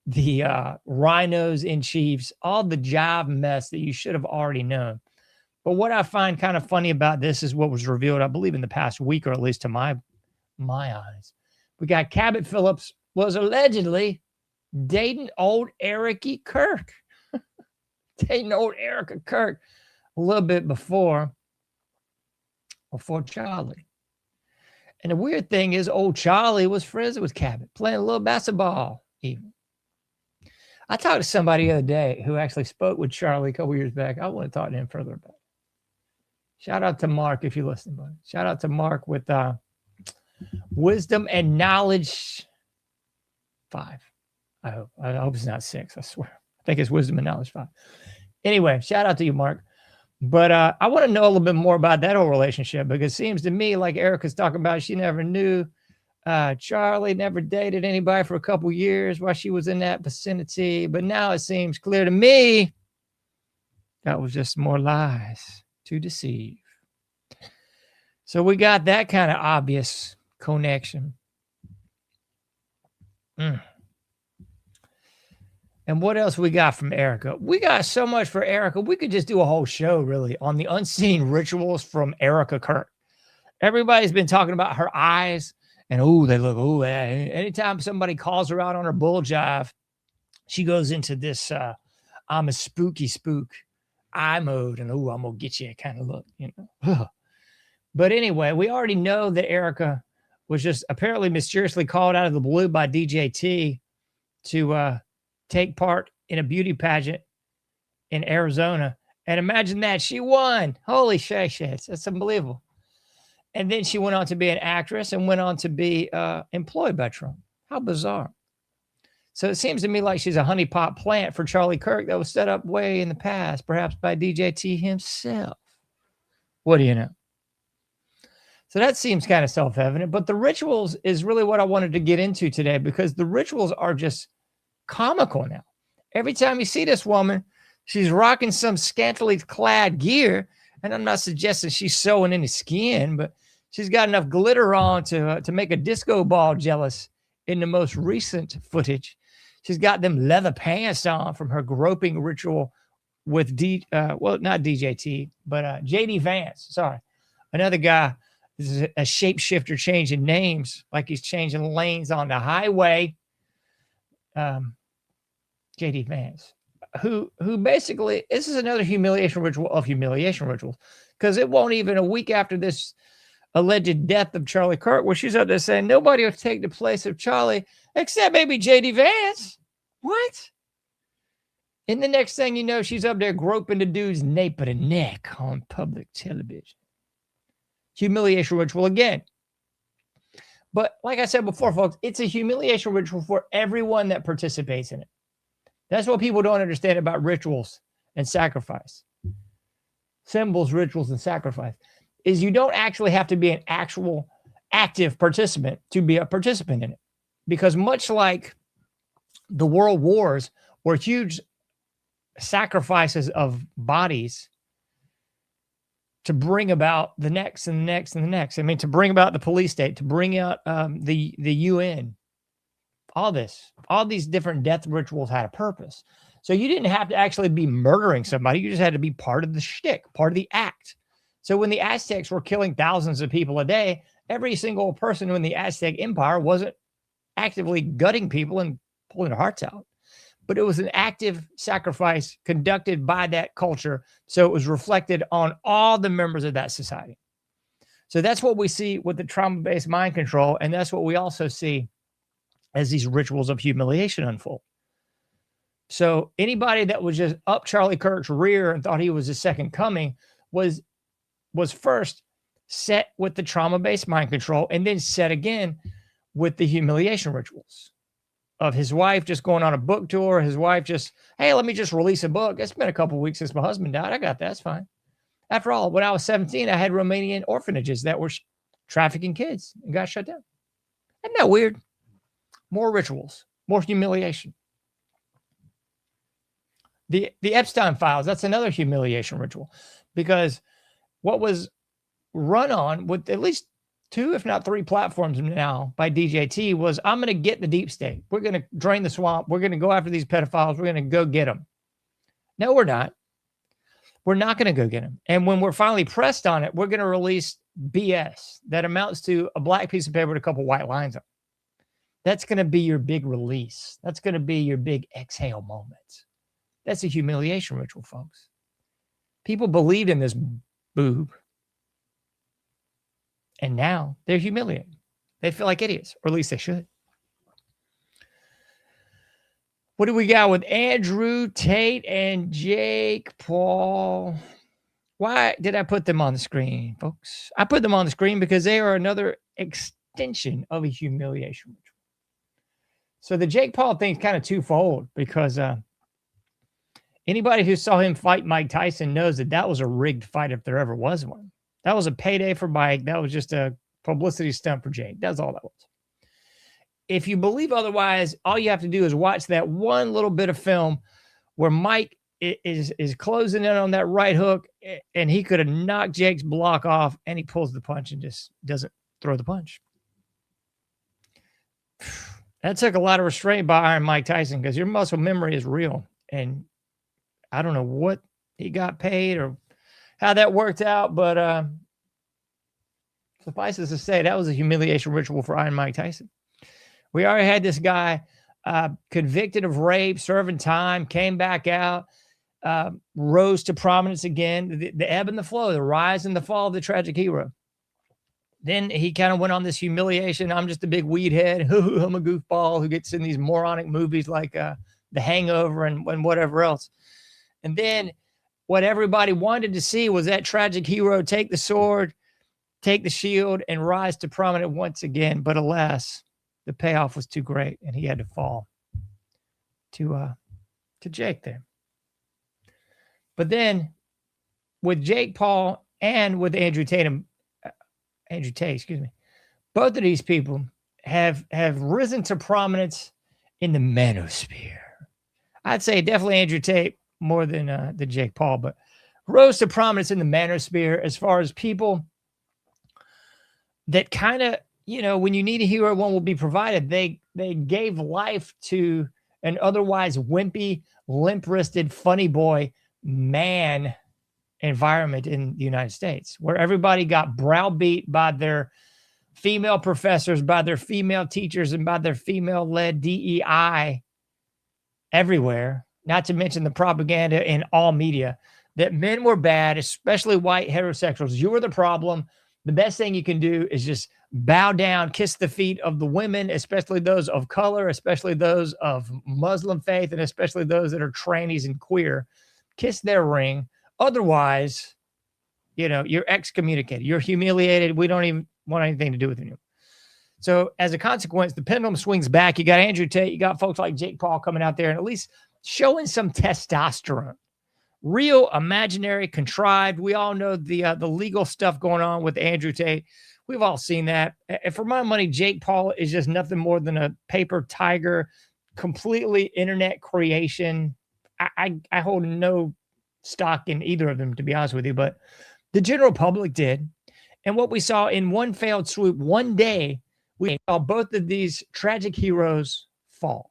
the rhinos in chiefs, all the jive mess that you should have already known. But what I find kind of funny about this is what was revealed, I believe, in the past week, or at least to my eyes. We got Cabot Phillips was allegedly dating old Eric Kirk. Dating old Erica Kirk a little bit before Charlie. And the weird thing is old Charlie was friends with Cabot, playing a little basketball even. I talked to somebody the other day who actually spoke with Charlie a couple years back. I want to talk to him further about it. Shout out to Mark if you listen, buddy. Shout out to Mark with Wisdom and Knowledge 5. I hope it's not 6, I swear. I think it's Wisdom and Knowledge 5. Anyway, shout out to you, Mark. But I want to know a little bit more about that whole relationship, because it seems to me like Erica's talking about she never knew Charlie, never dated anybody for a couple years while she was in that vicinity. But now it seems clear to me that was just more lies to deceive. So we got that kind of obvious connection. And what else we got from Erica? We got so much for Erica. We could just do a whole show, really, on the unseen rituals from Erica Kirk. Everybody's been talking about her eyes, and they look, anytime somebody calls her out on her bull jive, she goes into this, I'm a spooky spook eye mode, and I'm going to get you kind of look, you know. But anyway, we already know that Erica was just apparently mysteriously called out of the blue by DJT to take part in a beauty pageant in Arizona. And imagine that. She won. Holy shit. That's unbelievable. And then she went on to be an actress and went on to be employed by Trump. How bizarre. So it seems to me like she's a honeypot plant for Charlie Kirk that was set up way in the past, perhaps by DJT himself. What do you know? So that seems kind of self-evident, but the rituals is really what I wanted to get into today, because the rituals are just comical now. Every time you see this woman, she's rocking some scantily clad gear, and I'm not suggesting she's sewing any skin, but she's got enough glitter on to make a disco ball jealous in the most recent footage. She's got them leather pants on from her groping ritual with not DJT, but JD Vance. Sorry. Another guy is a shapeshifter changing names like he's changing lanes on the highway. JD Vance, who basically, this is another humiliation ritual of humiliation rituals, because it won't even a week after this alleged death of Charlie Kirk, where she's up there saying nobody will take the place of Charlie except maybe JD Vance. What? And the next thing you know, she's up there groping the dude's nape of the neck on public television. Humiliation ritual again. But like I said before, folks, it's a humiliation ritual for everyone that participates in it. That's what people don't understand about rituals and sacrifice. Symbols, rituals, and sacrifice is you don't actually have to be an actual active participant to be a participant in it. Because much like the world wars were huge sacrifices of bodies to bring about the next and the next and the next. I mean, to bring about the police state, to bring out the UN, all these different death rituals had a purpose. So you didn't have to actually be murdering somebody. You just had to be part of the shtick, part of the act. So when the Aztecs were killing thousands of people a day, every single person in the Aztec Empire wasn't actively gutting people and pulling their hearts out, but it was an active sacrifice conducted by that culture. So it was reflected on all the members of that society. So that's what we see with the trauma-based mind control. And that's what we also see as these rituals of humiliation unfold. So anybody that was just up Charlie Kirk's rear and thought he was the second coming was first set with the trauma-based mind control, and then set again with the humiliation rituals of his wife just going on a book tour. His wife just, hey, let me just release a book. It's been a couple of weeks since my husband died. I got that. That's fine. After all, when I was 17, I had Romanian orphanages that were trafficking kids and got shut down. Isn't that weird? More rituals, more humiliation. The Epstein files, that's another humiliation ritual, because what was run on with at least 2, if not 3 platforms now by DJT was, I'm going to get the deep state. We're going to drain the swamp. We're going to go after these pedophiles. We're going to go get them. No, we're not. We're not going to go get them. And when we're finally pressed on it, we're going to release BS that amounts to a black piece of paper with a couple white lines on it. That's going to be your big release. That's going to be your big exhale moment. That's a humiliation ritual, folks. People believed in this boob, and now they're humiliated. They feel like idiots, or at least they should. What do we got with Andrew Tate and Jake Paul? Why did I put them on the screen, folks? I put them on the screen because they are another extension of a humiliation ritual. So the Jake Paul thing's kind of twofold, because anybody who saw him fight Mike Tyson knows that that was a rigged fight if there ever was one. That was a payday for Mike. That was just a publicity stunt for Jake. That's all that was. If you believe otherwise, all you have to do is watch that one little bit of film where Mike is closing in on that right hook, and he could have knocked Jake's block off, and he pulls the punch and just doesn't throw the punch. That took a lot of restraint by Iron Mike Tyson, because your muscle memory is real. And I don't know what he got paid or how that worked out, but suffice it to say, that was a humiliation ritual for Iron Mike Tyson. We already had this guy convicted of rape, serving time, came back out, rose to prominence again, the ebb and the flow, the rise and the fall of the tragic hero. Then he kind of went on this humiliation. I'm just a big weed head. I'm a goofball who gets in these moronic movies like The Hangover and whatever else. And then what everybody wanted to see was that tragic hero take the sword, take the shield, and rise to prominence once again. But alas, the payoff was too great, and he had to fall. to Jake there. But then with Jake Paul and with Andrew Tate, both of these people have risen to prominence in the manosphere. I'd say definitely Andrew Tate more than Jake Paul, but rose to prominence in the manosphere as far as people that kind of, when you need a hero, one will be provided. They gave life to an otherwise wimpy, limp-wristed, funny boy man environment in the United States, where everybody got browbeat by their female professors, by their female teachers, and by their female-led DEI everywhere, not to mention the propaganda in all media, that men were bad, especially white heterosexuals. You were the problem. The best thing you can do is just bow down, kiss the feet of the women, especially those of color, especially those of Muslim faith, and especially those that are trannies and queer. Kiss their ring. Otherwise, you're excommunicated. You're humiliated. We don't even want anything to do with you. So as a consequence, the pendulum swings back. You got Andrew Tate. You got folks like Jake Paul coming out there and at least showing some testosterone. Real, imaginary, contrived. We all know the legal stuff going on with Andrew Tate. We've all seen that. And for my money, Jake Paul is just nothing more than a paper tiger, completely internet creation. I hold no stock in either of them, to be honest with you, but the general public did. And what we saw in one failed swoop, one day, we saw both of these tragic heroes fall.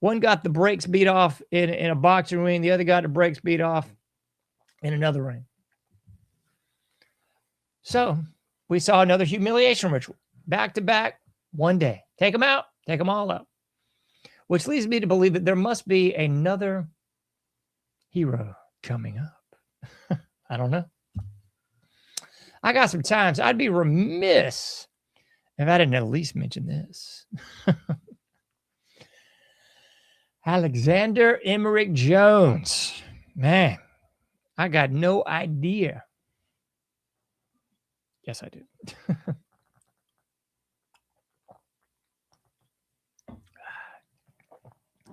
One got the brakes beat off in a boxing ring. The other got the brakes beat off in another ring. So we saw another humiliation ritual, back to back, one day. Take them out, take them all out. Which leads me to believe that there must be another hero coming up. I don't know. I got some time, so I'd be remiss if I didn't at least mention this. Alexander Emmerich Jones. Man, I got no idea. Yes, I do.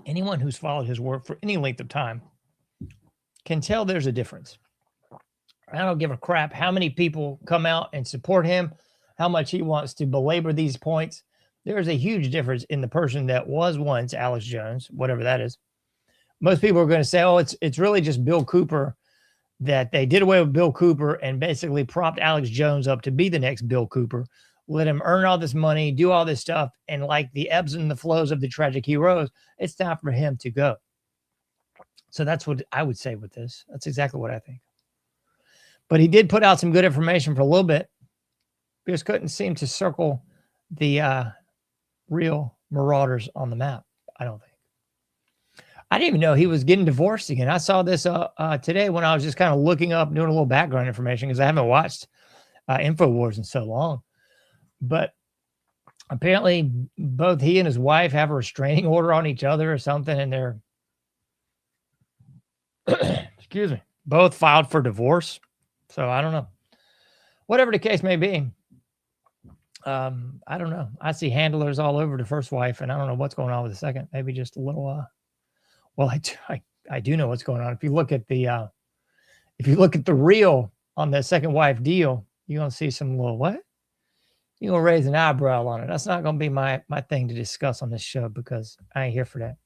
Anyone who's followed his work for any length of time can tell there's a difference. I don't give a crap how many people come out and support him, how much he wants to belabor these points. There's a huge difference in the person that was once Alex Jones, whatever that is. Most people are going to say, oh, it's really just Bill Cooper, that they did away with Bill Cooper and basically propped Alex Jones up to be the next Bill Cooper, let him earn all this money, do all this stuff, and like the ebbs and the flows of the tragic heroes, it's time for him to go. So that's what I would say with this. That's exactly what I think. But he did put out some good information for a little bit. Just couldn't seem to circle the real marauders on the map, I don't think. I didn't even know he was getting divorced again. I saw this today when I was just kind of looking up, doing a little background information because I haven't watched InfoWars in so long. But apparently both he and his wife have a restraining order on each other or something, and they're excuse me, both filed for divorce. So I don't know. Whatever the case may be, I don't know. I see handlers all over the first wife, and I don't know what's going on with the second. Maybe just a little. Well, I do know what's going on. If you look at the reel on the second wife deal, you're gonna see some little what? You're gonna raise an eyebrow on it. That's not gonna be my thing to discuss on this show because I ain't here for that.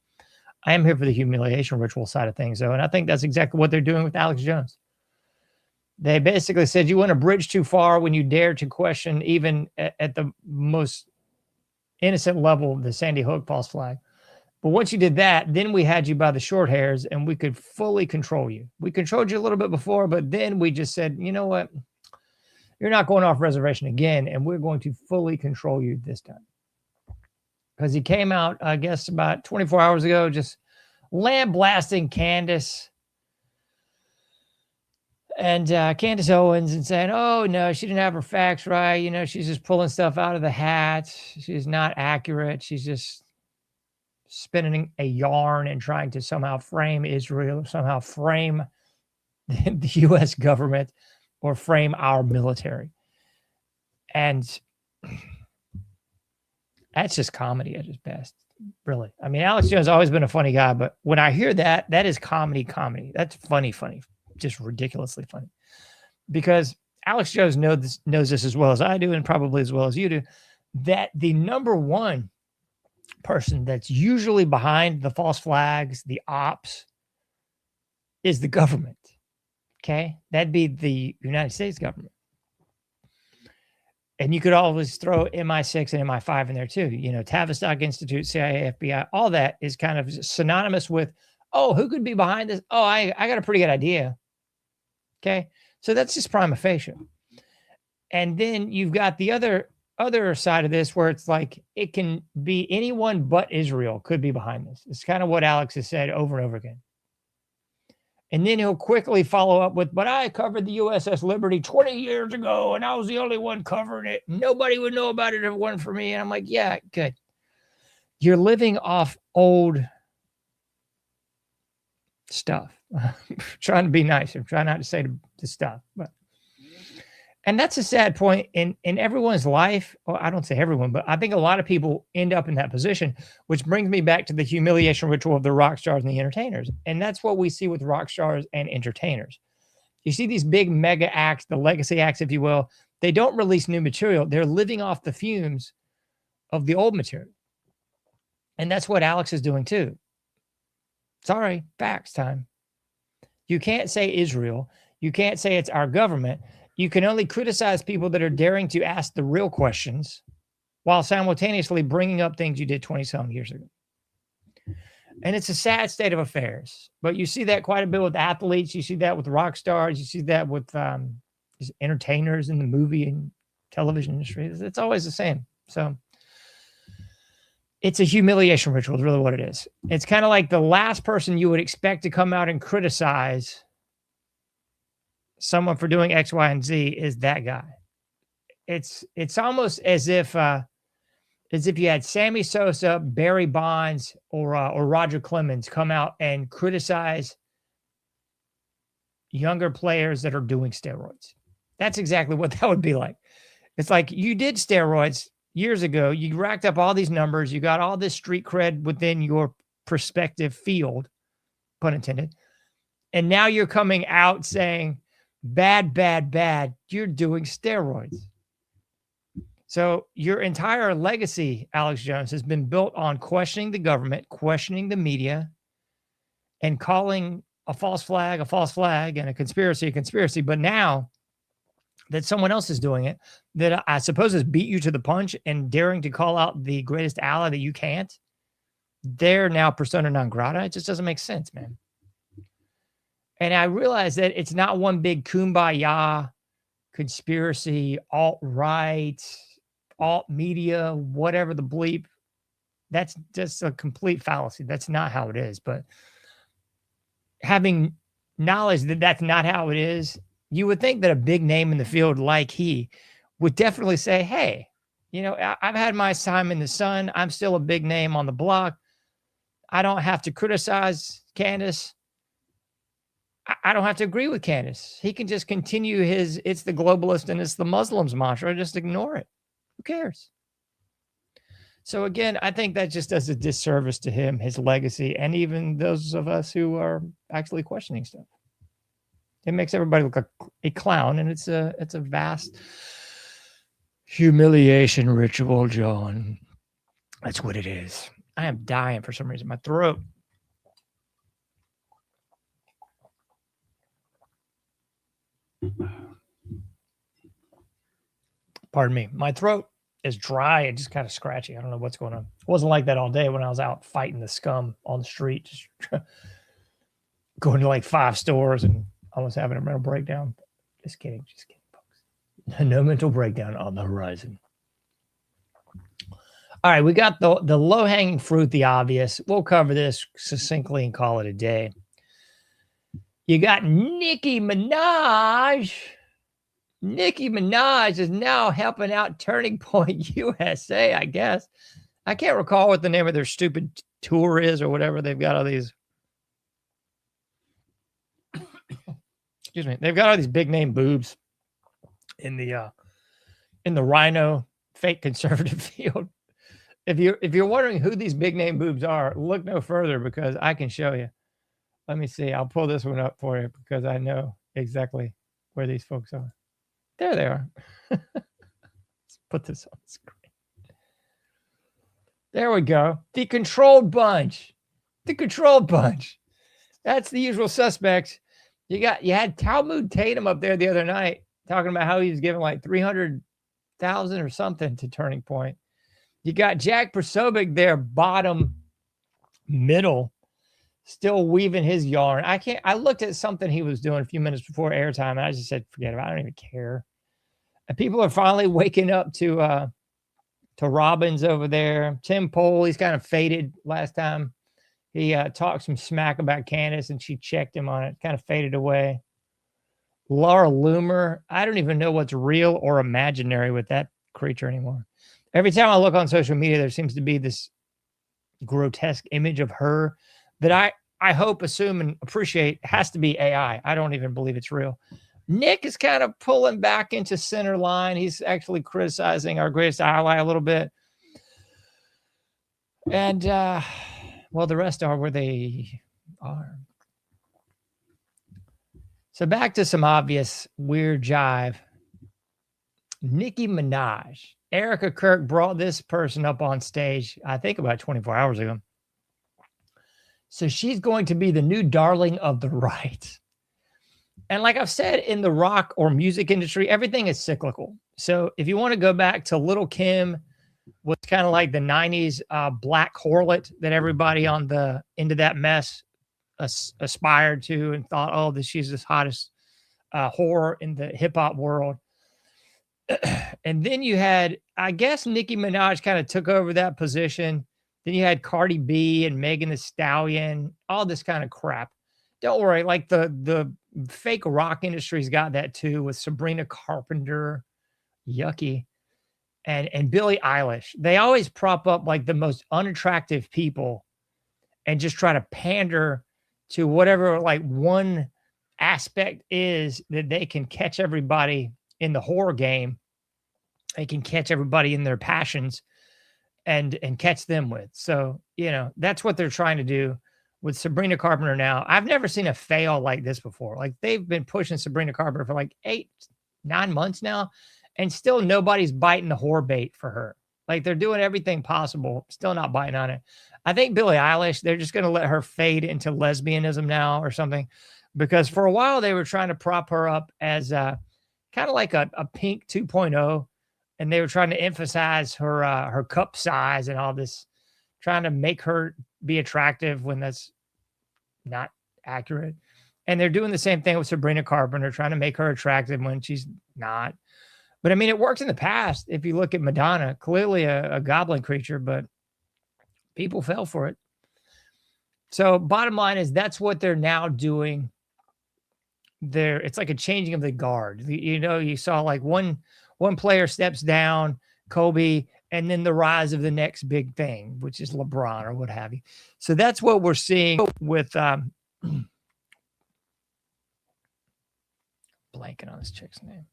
I am here for the humiliation ritual side of things, though, and I think that's exactly what they're doing with Alex Jones. They basically said you went a bridge too far when you dared to question, even at the most innocent level, the Sandy Hook false flag. But once you did that, then we had you by the short hairs and we could fully control you. We controlled you a little bit before, but then we just said, you know what? You're not going off reservation again, and we're going to fully control you this time. Because he came out, I guess, about 24 hours ago, just lambasting Candace and Candace Owens and saying, oh, no, she didn't have her facts right. You know, she's just pulling stuff out of the hat. She's not accurate. She's just spinning a yarn and trying to somehow frame Israel or somehow frame the U.S. government or frame our military. And that's just comedy at its best. Really. I mean, Alex Jones has always been a funny guy, but when I hear that, that is comedy. That's funny, just ridiculously funny. Because Alex Jones knows this as well as I do, and probably as well as you do, that the number one person that's usually behind the false flags, the ops, is the government. Okay? That'd be the United States government. And you could always throw MI6 and MI5 in there too. You know, Tavistock Institute, CIA, FBI, all that is kind of synonymous with, oh, who could be behind this? Oh, I got a pretty good idea. Okay. So that's just prima facie. And then you've got the other side of this where it's like it can be anyone but Israel could be behind this. It's kind of what Alex has said over and over again. And then he'll quickly follow up with, but I covered the USS Liberty 20 years ago, and I was the only one covering it. Nobody would know about it if it wasn't for me. And I'm like, yeah, good. You're living off old stuff. Trying to be nice. I'm trying not to say the stuff. And that's a sad point in everyone's life. Well, I don't say everyone, but I think a lot of people end up in that position, which brings me back to the humiliation ritual of the rock stars and the entertainers. And that's what we see with rock stars and entertainers. You see these big mega acts, the legacy acts, if you will, they don't release new material. They're living off the fumes of the old material. And that's what Alex is doing too. Sorry, facts time. You can't say Israel. You can't say it's our government. You can only criticize people that are daring to ask the real questions while simultaneously bringing up things you did 20-some years ago. And it's a sad state of affairs. But you see that quite a bit with athletes. You see that with rock stars. You see that with entertainers in the movie and television industry. It's always the same. So it's a humiliation ritual is really what it is. It's kind of like the last person you would expect to come out and criticize someone for doing X, Y, and Z is that guy. It's almost as if you had Sammy Sosa, Barry Bonds, or Roger Clemens come out and criticize younger players that are doing steroids. That's exactly what that would be like. It's like you did steroids years ago. You racked up all these numbers. You got all this street cred within your prospective field, pun intended. And now you're coming out saying, bad, you're doing steroids. So your entire legacy, Alex Jones, has been built on questioning the government, questioning the media, and calling a false flag, and a conspiracy. But now that someone else is doing it, that I suppose has beat you to the punch and daring to call out the greatest ally that you can't, they're now persona non grata. It just doesn't make sense, man. And I realize that it's not one big kumbaya conspiracy, alt-right, alt-media, whatever the bleep. That's just a complete fallacy. That's not how it is. But having knowledge that that's not how it is, you would think that a big name in the field like he would definitely say, hey, you know, I've had my time in the sun. I'm still a big name on the block. I don't have to criticize Candace. I don't have to agree with Candace. He can just continue his, it's the globalist and it's the Muslims mantra. Just ignore it. Who cares? So again, I think that just does a disservice to him, his legacy, and even those of us who are actually questioning stuff. It makes everybody look like a clown, and it's a vast humiliation ritual, John. That's what it is. I am dying for some reason. My throat. Pardon me. My throat is dry and just kind of scratchy. I don't know what's going on. It wasn't like that all day when I was out fighting the scum on the street, just going to like 5 stores and almost having a mental breakdown. Just kidding, folks. No mental breakdown on the horizon. All right, we got the low-hanging fruit, the obvious. We'll cover this succinctly and call it a day. You got Nicki Minaj. Nicki Minaj is now helping out Turning Point USA, I guess. I can't recall what the name of their stupid tour is or whatever. They've got all these. Excuse me. They've got all these big name boobs in the Rhino fake conservative field. If you're wondering who these big name boobs are, look no further because I can show you. Let me see. I'll pull this one up for you because I know exactly where these folks are. There they are. Let's put this on the screen. There we go. The controlled bunch. The controlled bunch. That's the usual suspects. You had Talmud Tatum up there the other night talking about how he was giving like 300,000 or something to Turning Point. You got Jack Persobic there, bottom middle, still weaving his yarn. I looked at something he was doing a few minutes before airtime, and I just said, forget it. I don't even care. And people are finally waking up to Robbins over there. Tim Pool, he's kind of faded last time. He talked some smack about Candace, and she checked him on it. Kind of faded away. Laura Loomer, I don't even know what's real or imaginary with that creature anymore. Every time I look on social media, there seems to be this grotesque image of her that I hope, assume, and appreciate has to be AI. I don't even believe it's real. Nick is kind of pulling back into center line. He's actually criticizing our greatest ally a little bit. And, well, the rest are where they are. So back to some obvious weird jive. Nicki Minaj. Erica Kirk brought this person up on stage, I think about 24 hours ago. So she's going to be the new darling of the right. And like I've said, in the rock or music industry, everything is cyclical. So if you want to go back to Lil' Kim, was kind of like the 90s black harlot that everybody on the Into That Mess aspired to and thought, oh, she's the hottest whore in the hip hop world. And then you had, I guess, Nicki Minaj kind of took over that position. Then you had Cardi B and Megan Thee Stallion, all this kind of crap. Don't worry, like the fake rock industry's got that too with Sabrina Carpenter, yucky, and Billie Eilish. They always prop up like the most unattractive people and just try to pander to whatever like one aspect is that they can catch everybody in the horror game. They can catch everybody in their passions and catch them with. So, that's what they're trying to do with Sabrina Carpenter now. I've never seen a fail like this before. Like they've been pushing Sabrina Carpenter for like 8-9 months now, and still nobody's biting the whore bait for her. Like they're doing everything possible, still not biting on it. I think Billie Eilish, they're just going to let her fade into lesbianism now or something, because for a while they were trying to prop her up as kind of like a Pink 2.0. And they were trying to emphasize her cup size and all this, trying to make her be attractive when that's not accurate. And they're doing the same thing with Sabrina Carpenter, trying to make her attractive when she's not. But I mean, it worked in the past. If you look at Madonna, clearly a goblin creature, but people fell for it. So bottom line is that's what they're now doing. It's like a changing of the guard. You saw like one player steps down, Kobe, and then the rise of the next big thing, which is LeBron or what have you. So that's what we're seeing with blanking on this chick's name.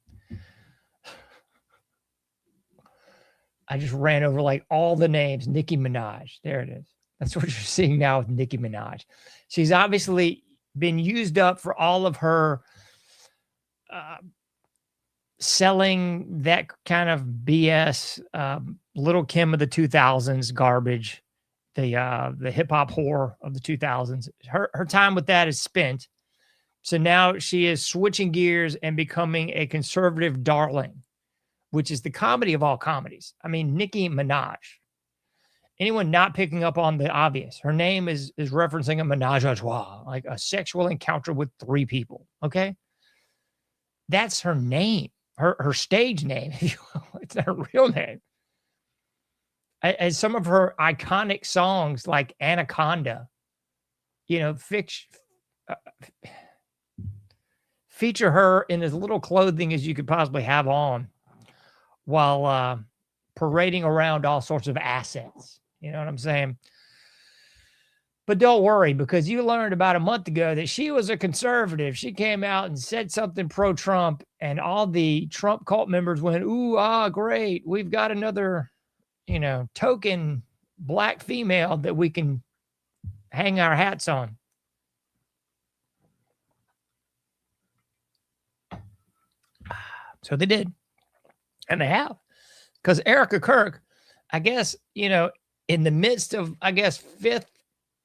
I just ran over like all the names. Nicki Minaj. There it is. That's what you're seeing now with Nicki Minaj. She's obviously been used up for all of her selling that kind of BS, Lil' Kim of the 2000s garbage, the hip hop whore of the 2000s. Her time with that is spent. So now she is switching gears and becoming a conservative darling, which is the comedy of all comedies. I mean, Nicki Minaj. Anyone not picking up on the obvious, her name is referencing a menage a trois, like a sexual encounter with 3 people. Okay. That's her name. Her stage name, if you will. It's not her real name. And some of her iconic songs like Anaconda, feature her in as little clothing as you could possibly have on while parading around all sorts of assets. You know what I'm saying? But don't worry, because you learned about a month ago that she was a conservative. She came out and said something pro-Trump, and all the Trump cult members went, ooh, great. We've got another, token black female that we can hang our hats on. So they did. And they have. Because Erica Kirk, I guess, in the midst of, fifth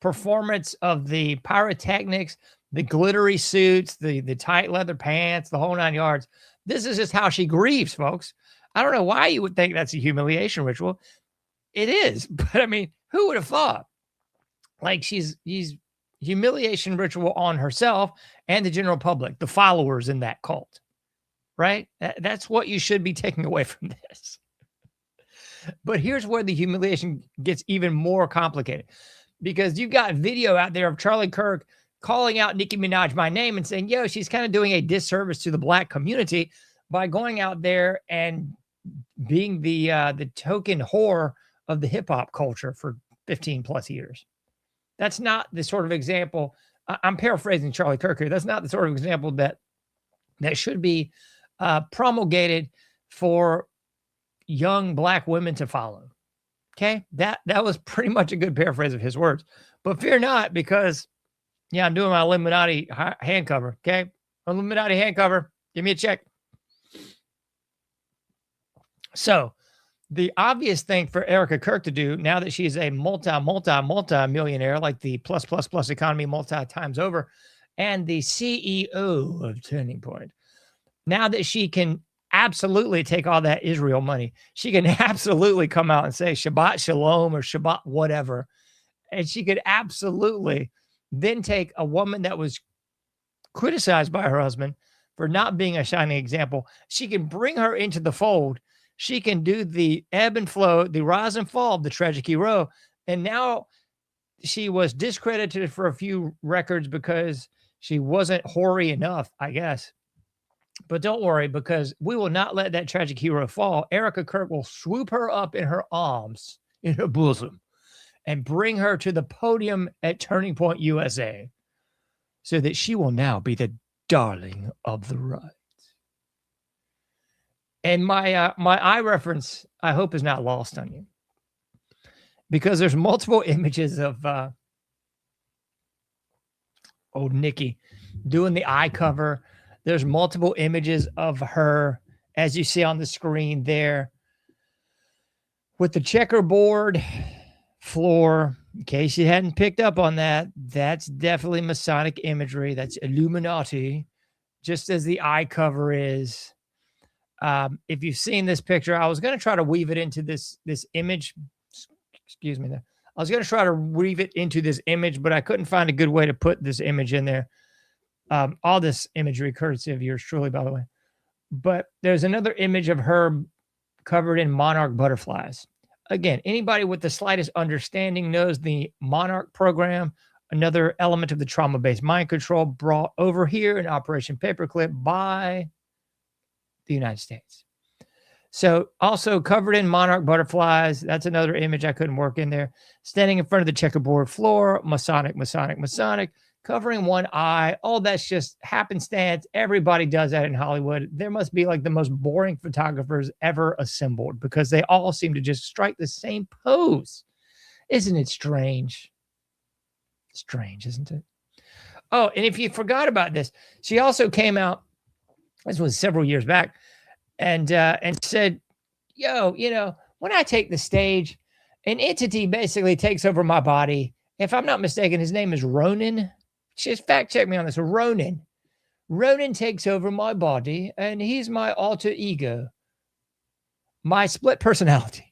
performance of the pyrotechnics, the glittery suits, the tight leather pants, the whole 9 yards, this is just how she grieves, folks. I don't know why you would think that's a humiliation ritual. It is. But I mean, who would have thought? Like she's humiliation ritual on herself and the general public, the followers in that cult. Right? That's what you should be taking away from this. But here's where the humiliation gets even more complicated, because you've got video out there of Charlie Kirk calling out Nicki Minaj by name and saying, yo, she's kind of doing a disservice to the black community by going out there and being the token whore of the hip hop culture for 15 plus years. That's not the sort of example. I'm paraphrasing Charlie Kirk here. That's not the sort of example that should be promulgated for young black women to follow. Okay, that was pretty much a good paraphrase of his words. But fear not, because I'm doing my Illuminati hand cover. Okay, Illuminati hand cover. Give me a check. So the obvious thing for Erica Kirk to do, now that she's a multi-millionaire, like the plus economy multi times over, and the CEO of Turning Point, now that she can absolutely take all that Israel money, she can absolutely come out and say Shabbat Shalom or Shabbat whatever. And she could absolutely then take a woman that was criticized by her husband for not being a shining example. She can bring her into the fold. She can do the ebb and flow, the rise and fall of the tragic hero. And now she was discredited for a few records because she wasn't hoary enough, I guess. But don't worry, because we will not let that tragic hero fall. Erica Kirk will swoop her up in her arms, in her bosom, and bring her to the podium at Turning Point USA, so that she will now be the darling of the right. And my eye reference, I hope, is not lost on you, because there's multiple images of old Nikki doing the eye cover. There's multiple images of her, as you see on the screen there, with the checkerboard floor. In case you hadn't picked up on that, that's definitely Masonic imagery. That's Illuminati, just as the eye cover is. If you've seen this picture, I was going to try to weave it into this image. Excuse me. I was going to try to weave it into this image, but I couldn't find a good way to put this image in there. All this imagery courtesy of yours truly, by the way. But there's another image of her covered in monarch butterflies. Again, anybody with the slightest understanding knows the monarch program, another element of the trauma-based mind control brought over here in Operation Paperclip by the United States. So also covered in monarch butterflies. That's another image I couldn't work in there. Standing in front of the checkerboard floor, Masonic, covering one eye. Oh, that's just happenstance. Everybody does that in Hollywood. There must be like the most boring photographers ever assembled, because they all seem to just strike the same pose. Isn't it strange? Strange, isn't it? Oh, and if you forgot about this, she also came out, this was several years back, and said, yo, when I take the stage, an entity basically takes over my body. If I'm not mistaken, his name is Ronan. Just fact check me on this. Ronan takes over my body, and he's my alter ego, my split personality.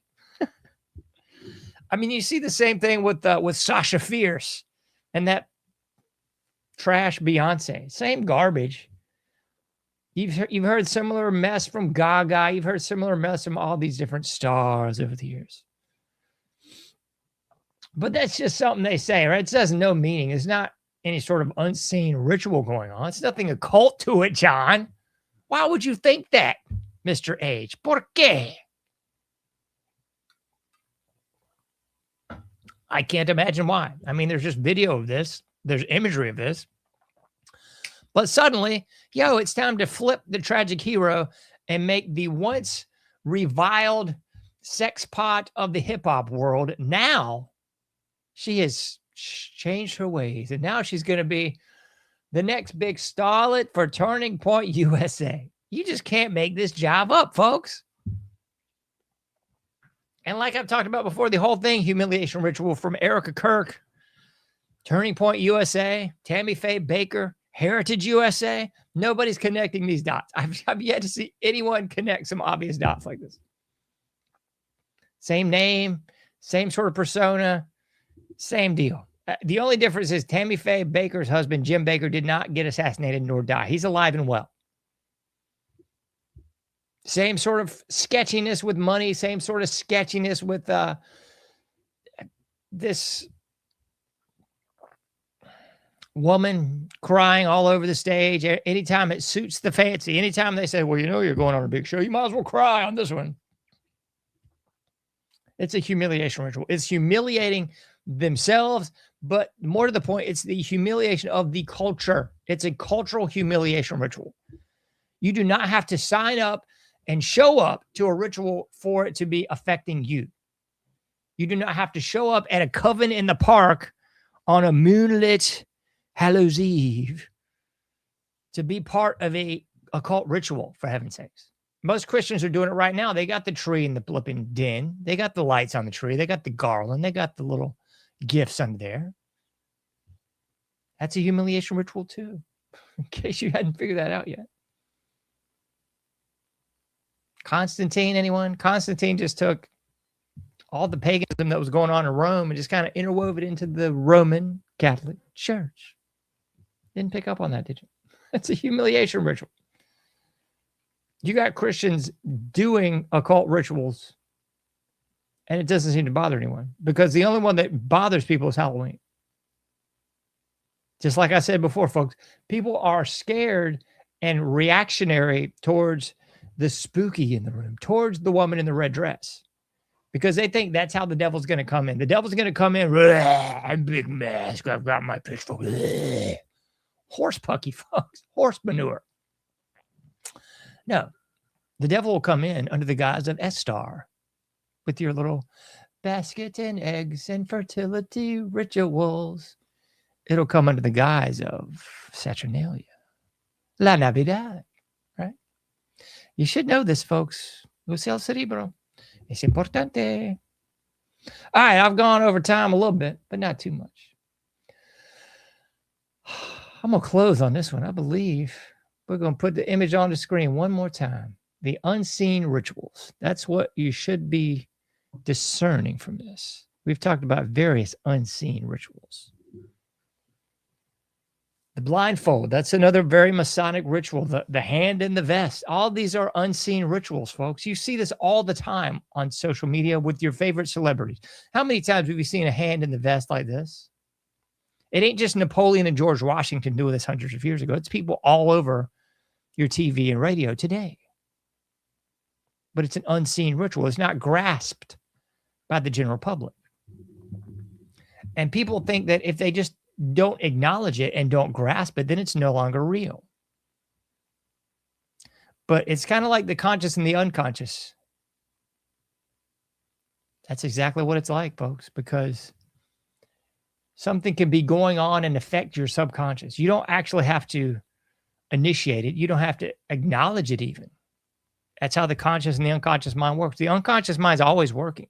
I mean, you see the same thing with Sasha Fierce and that trash Beyonce. Same garbage. You've heard similar mess from Gaga. You've heard similar mess from all these different stars over the years. But that's just something they say, right? It has no meaning. It's not any sort of unseen ritual going on. It's nothing occult to it, John. Why would you think that, Mr. H? ¿Por qué? I can't imagine why. I mean, there's just video of this. There's imagery of this. But suddenly, it's time to flip the tragic hero and make the once reviled sex pot of the hip hop world. Now she has changed her ways, and now she's going to be the next big starlet for Turning Point USA. You just can't make this job up, folks. And like I've talked about before, the whole thing, humiliation ritual from Erica Kirk, Turning Point USA, Tammy Faye Baker, Heritage USA. Nobody's connecting these dots. I've yet to see anyone connect some obvious dots like this. Same name, same sort of persona, same deal. The only difference is Tammy Faye Baker's husband, Jim Baker, did not get assassinated nor die. He's alive and well. Same sort of sketchiness with money, same sort of sketchiness with this woman crying all over the stage. Anytime it suits the fancy, anytime they say, well, you know, you're going on a big show, you might as well cry on this one. It's a humiliation ritual. It's humiliating themselves, but more to the point, it's the humiliation of the culture. It's a cultural humiliation ritual. You do not have to sign up and show up to a ritual for it to be affecting you. You do not have to show up at a coven in the park on a moonlit Hallows Eve to be part of a occult ritual, for heaven's sakes. Most Christians are doing it right now. They got the tree in the flipping den. They got the lights on the tree. They got the garland. They got the little gifts under there. That's a humiliation ritual too, in case you hadn't figured that out yet. Constantine, anyone? Constantine just took all the paganism that was going on in Rome and just kind of interwove it into the Roman Catholic Church. Didn't pick up on that, did you? It's a humiliation ritual. You got Christians doing occult rituals, and it doesn't seem to bother anyone because the only one that bothers people is Halloween. Just like I said before, folks, people are scared and reactionary towards the spooky in the room, towards the woman in the red dress, because they think that's how the devil's going to come in. The devil's going to come in, I'm big mask, I've got my pitchfork. Horse pucky, folks, horse manure. No, the devil will come in under the guise of Estar with your little basket and eggs and fertility rituals. It'll come under the guise of Saturnalia, La Navidad, right? You should know this, folks. Usa el cerebro. Es importante. All right, I've gone over time a little bit, but not too much. I'm going to close on this one. I believe we're going to put the image on the screen one more time. The unseen rituals. That's what you should be discerning from this. We've talked about various unseen rituals. The blindfold, that's another very Masonic ritual. The hand in the vest. All these are unseen rituals, folks. You see this all the time on social media with your favorite celebrities. How many times have you seen a hand in the vest like this? It ain't just Napoleon and George Washington doing this hundreds of years ago. It's people all over your TV and radio today. But it's an unseen ritual. It's not grasped by the general public. And people think that if they just don't acknowledge it and don't grasp it, then it's no longer real. But it's kind of like the conscious and the unconscious. That's exactly what it's like, folks, because something can be going on and affect your subconscious. You don't actually have to initiate it. You don't have to acknowledge it even. That's how the conscious and the unconscious mind works. The unconscious mind is always working.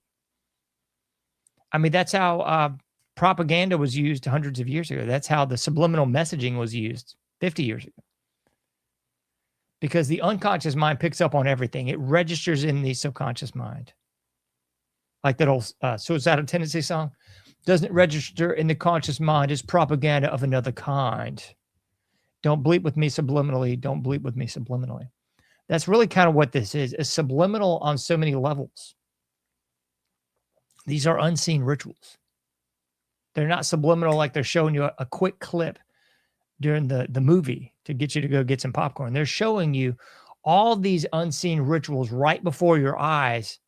I mean, that's how propaganda was used hundreds of years ago. That's how the subliminal messaging was used 50 years ago. Because the unconscious mind picks up on everything. It registers in the subconscious mind. Like that old Suicidal Tendency song. Doesn't register in the conscious mind as propaganda of another kind. Don't bleep with me subliminally. Don't bleep with me subliminally. That's really kind of what this is. It's subliminal on so many levels. These are unseen rituals. They're not subliminal like they're showing you a quick clip during the movie to get you to go get some popcorn. They're showing you all these unseen rituals right before your eyes,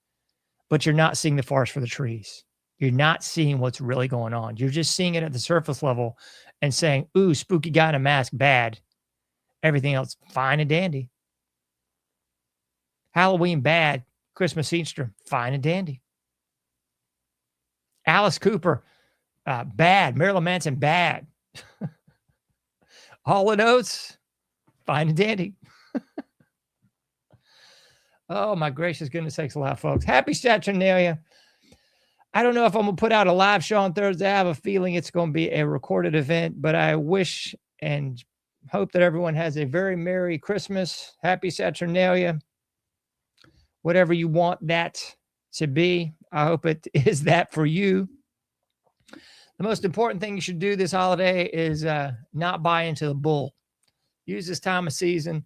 but you're not seeing the forest for the trees. You're not seeing what's really going on. You're just seeing it at the surface level and saying, ooh, spooky guy in a mask, bad. Everything else, fine and dandy. Halloween, bad. Christmas Easter, fine and dandy. Alice Cooper, bad. Marilyn Manson, bad. Hall & Oates, fine and dandy. Oh, my gracious goodness sakes alive, folks. Happy Saturnalia. I don't know if I'm going to put out a live show on Thursday. I have a feeling it's going to be a recorded event, but I wish and hope that everyone has a very Merry Christmas. Happy Saturnalia. Whatever you want that to be, I hope it is that for you. The most important thing you should do this holiday is not buy into the bull. Use this time of season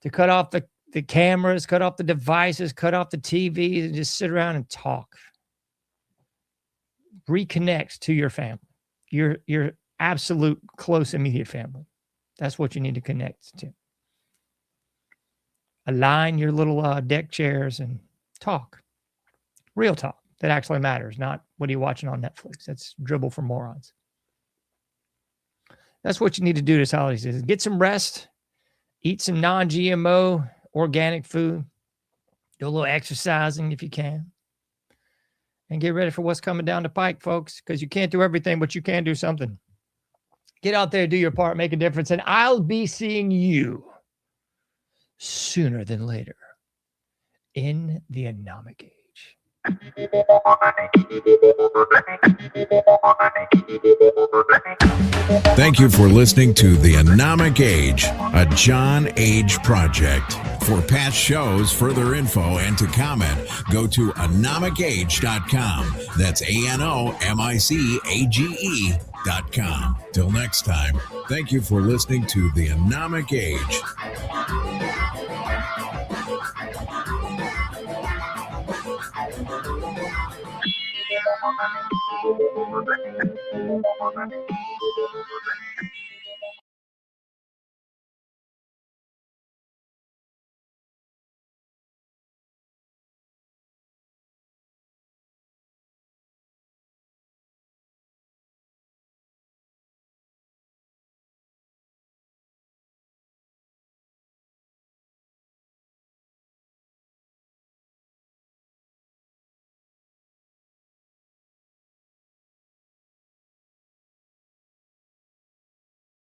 to cut off the cameras, cut off the devices, cut off the TVs, and just sit around and talk. Reconnect to your family, your absolute close immediate family. That's what you need to connect to. Align your little deck chairs and talk. Real talk that actually matters, not what are you watching on Netflix. That's dribble for morons. That's what you need to do this holiday season. Get some rest, eat some non-GMO organic food, do a little exercising if you can, and get ready for what's coming down the pike, folks, because you can't do everything, but you can do something. Get out there, do your part, make a difference, and I'll be seeing you sooner than later in the Anomic Age. Thank you for listening to The Anomic Age, a John Age project. For past shows, further info, and to comment, go to anomicage.com. That's ANOMICAGE.com. Till next time, thank you for listening to The Anomic Age.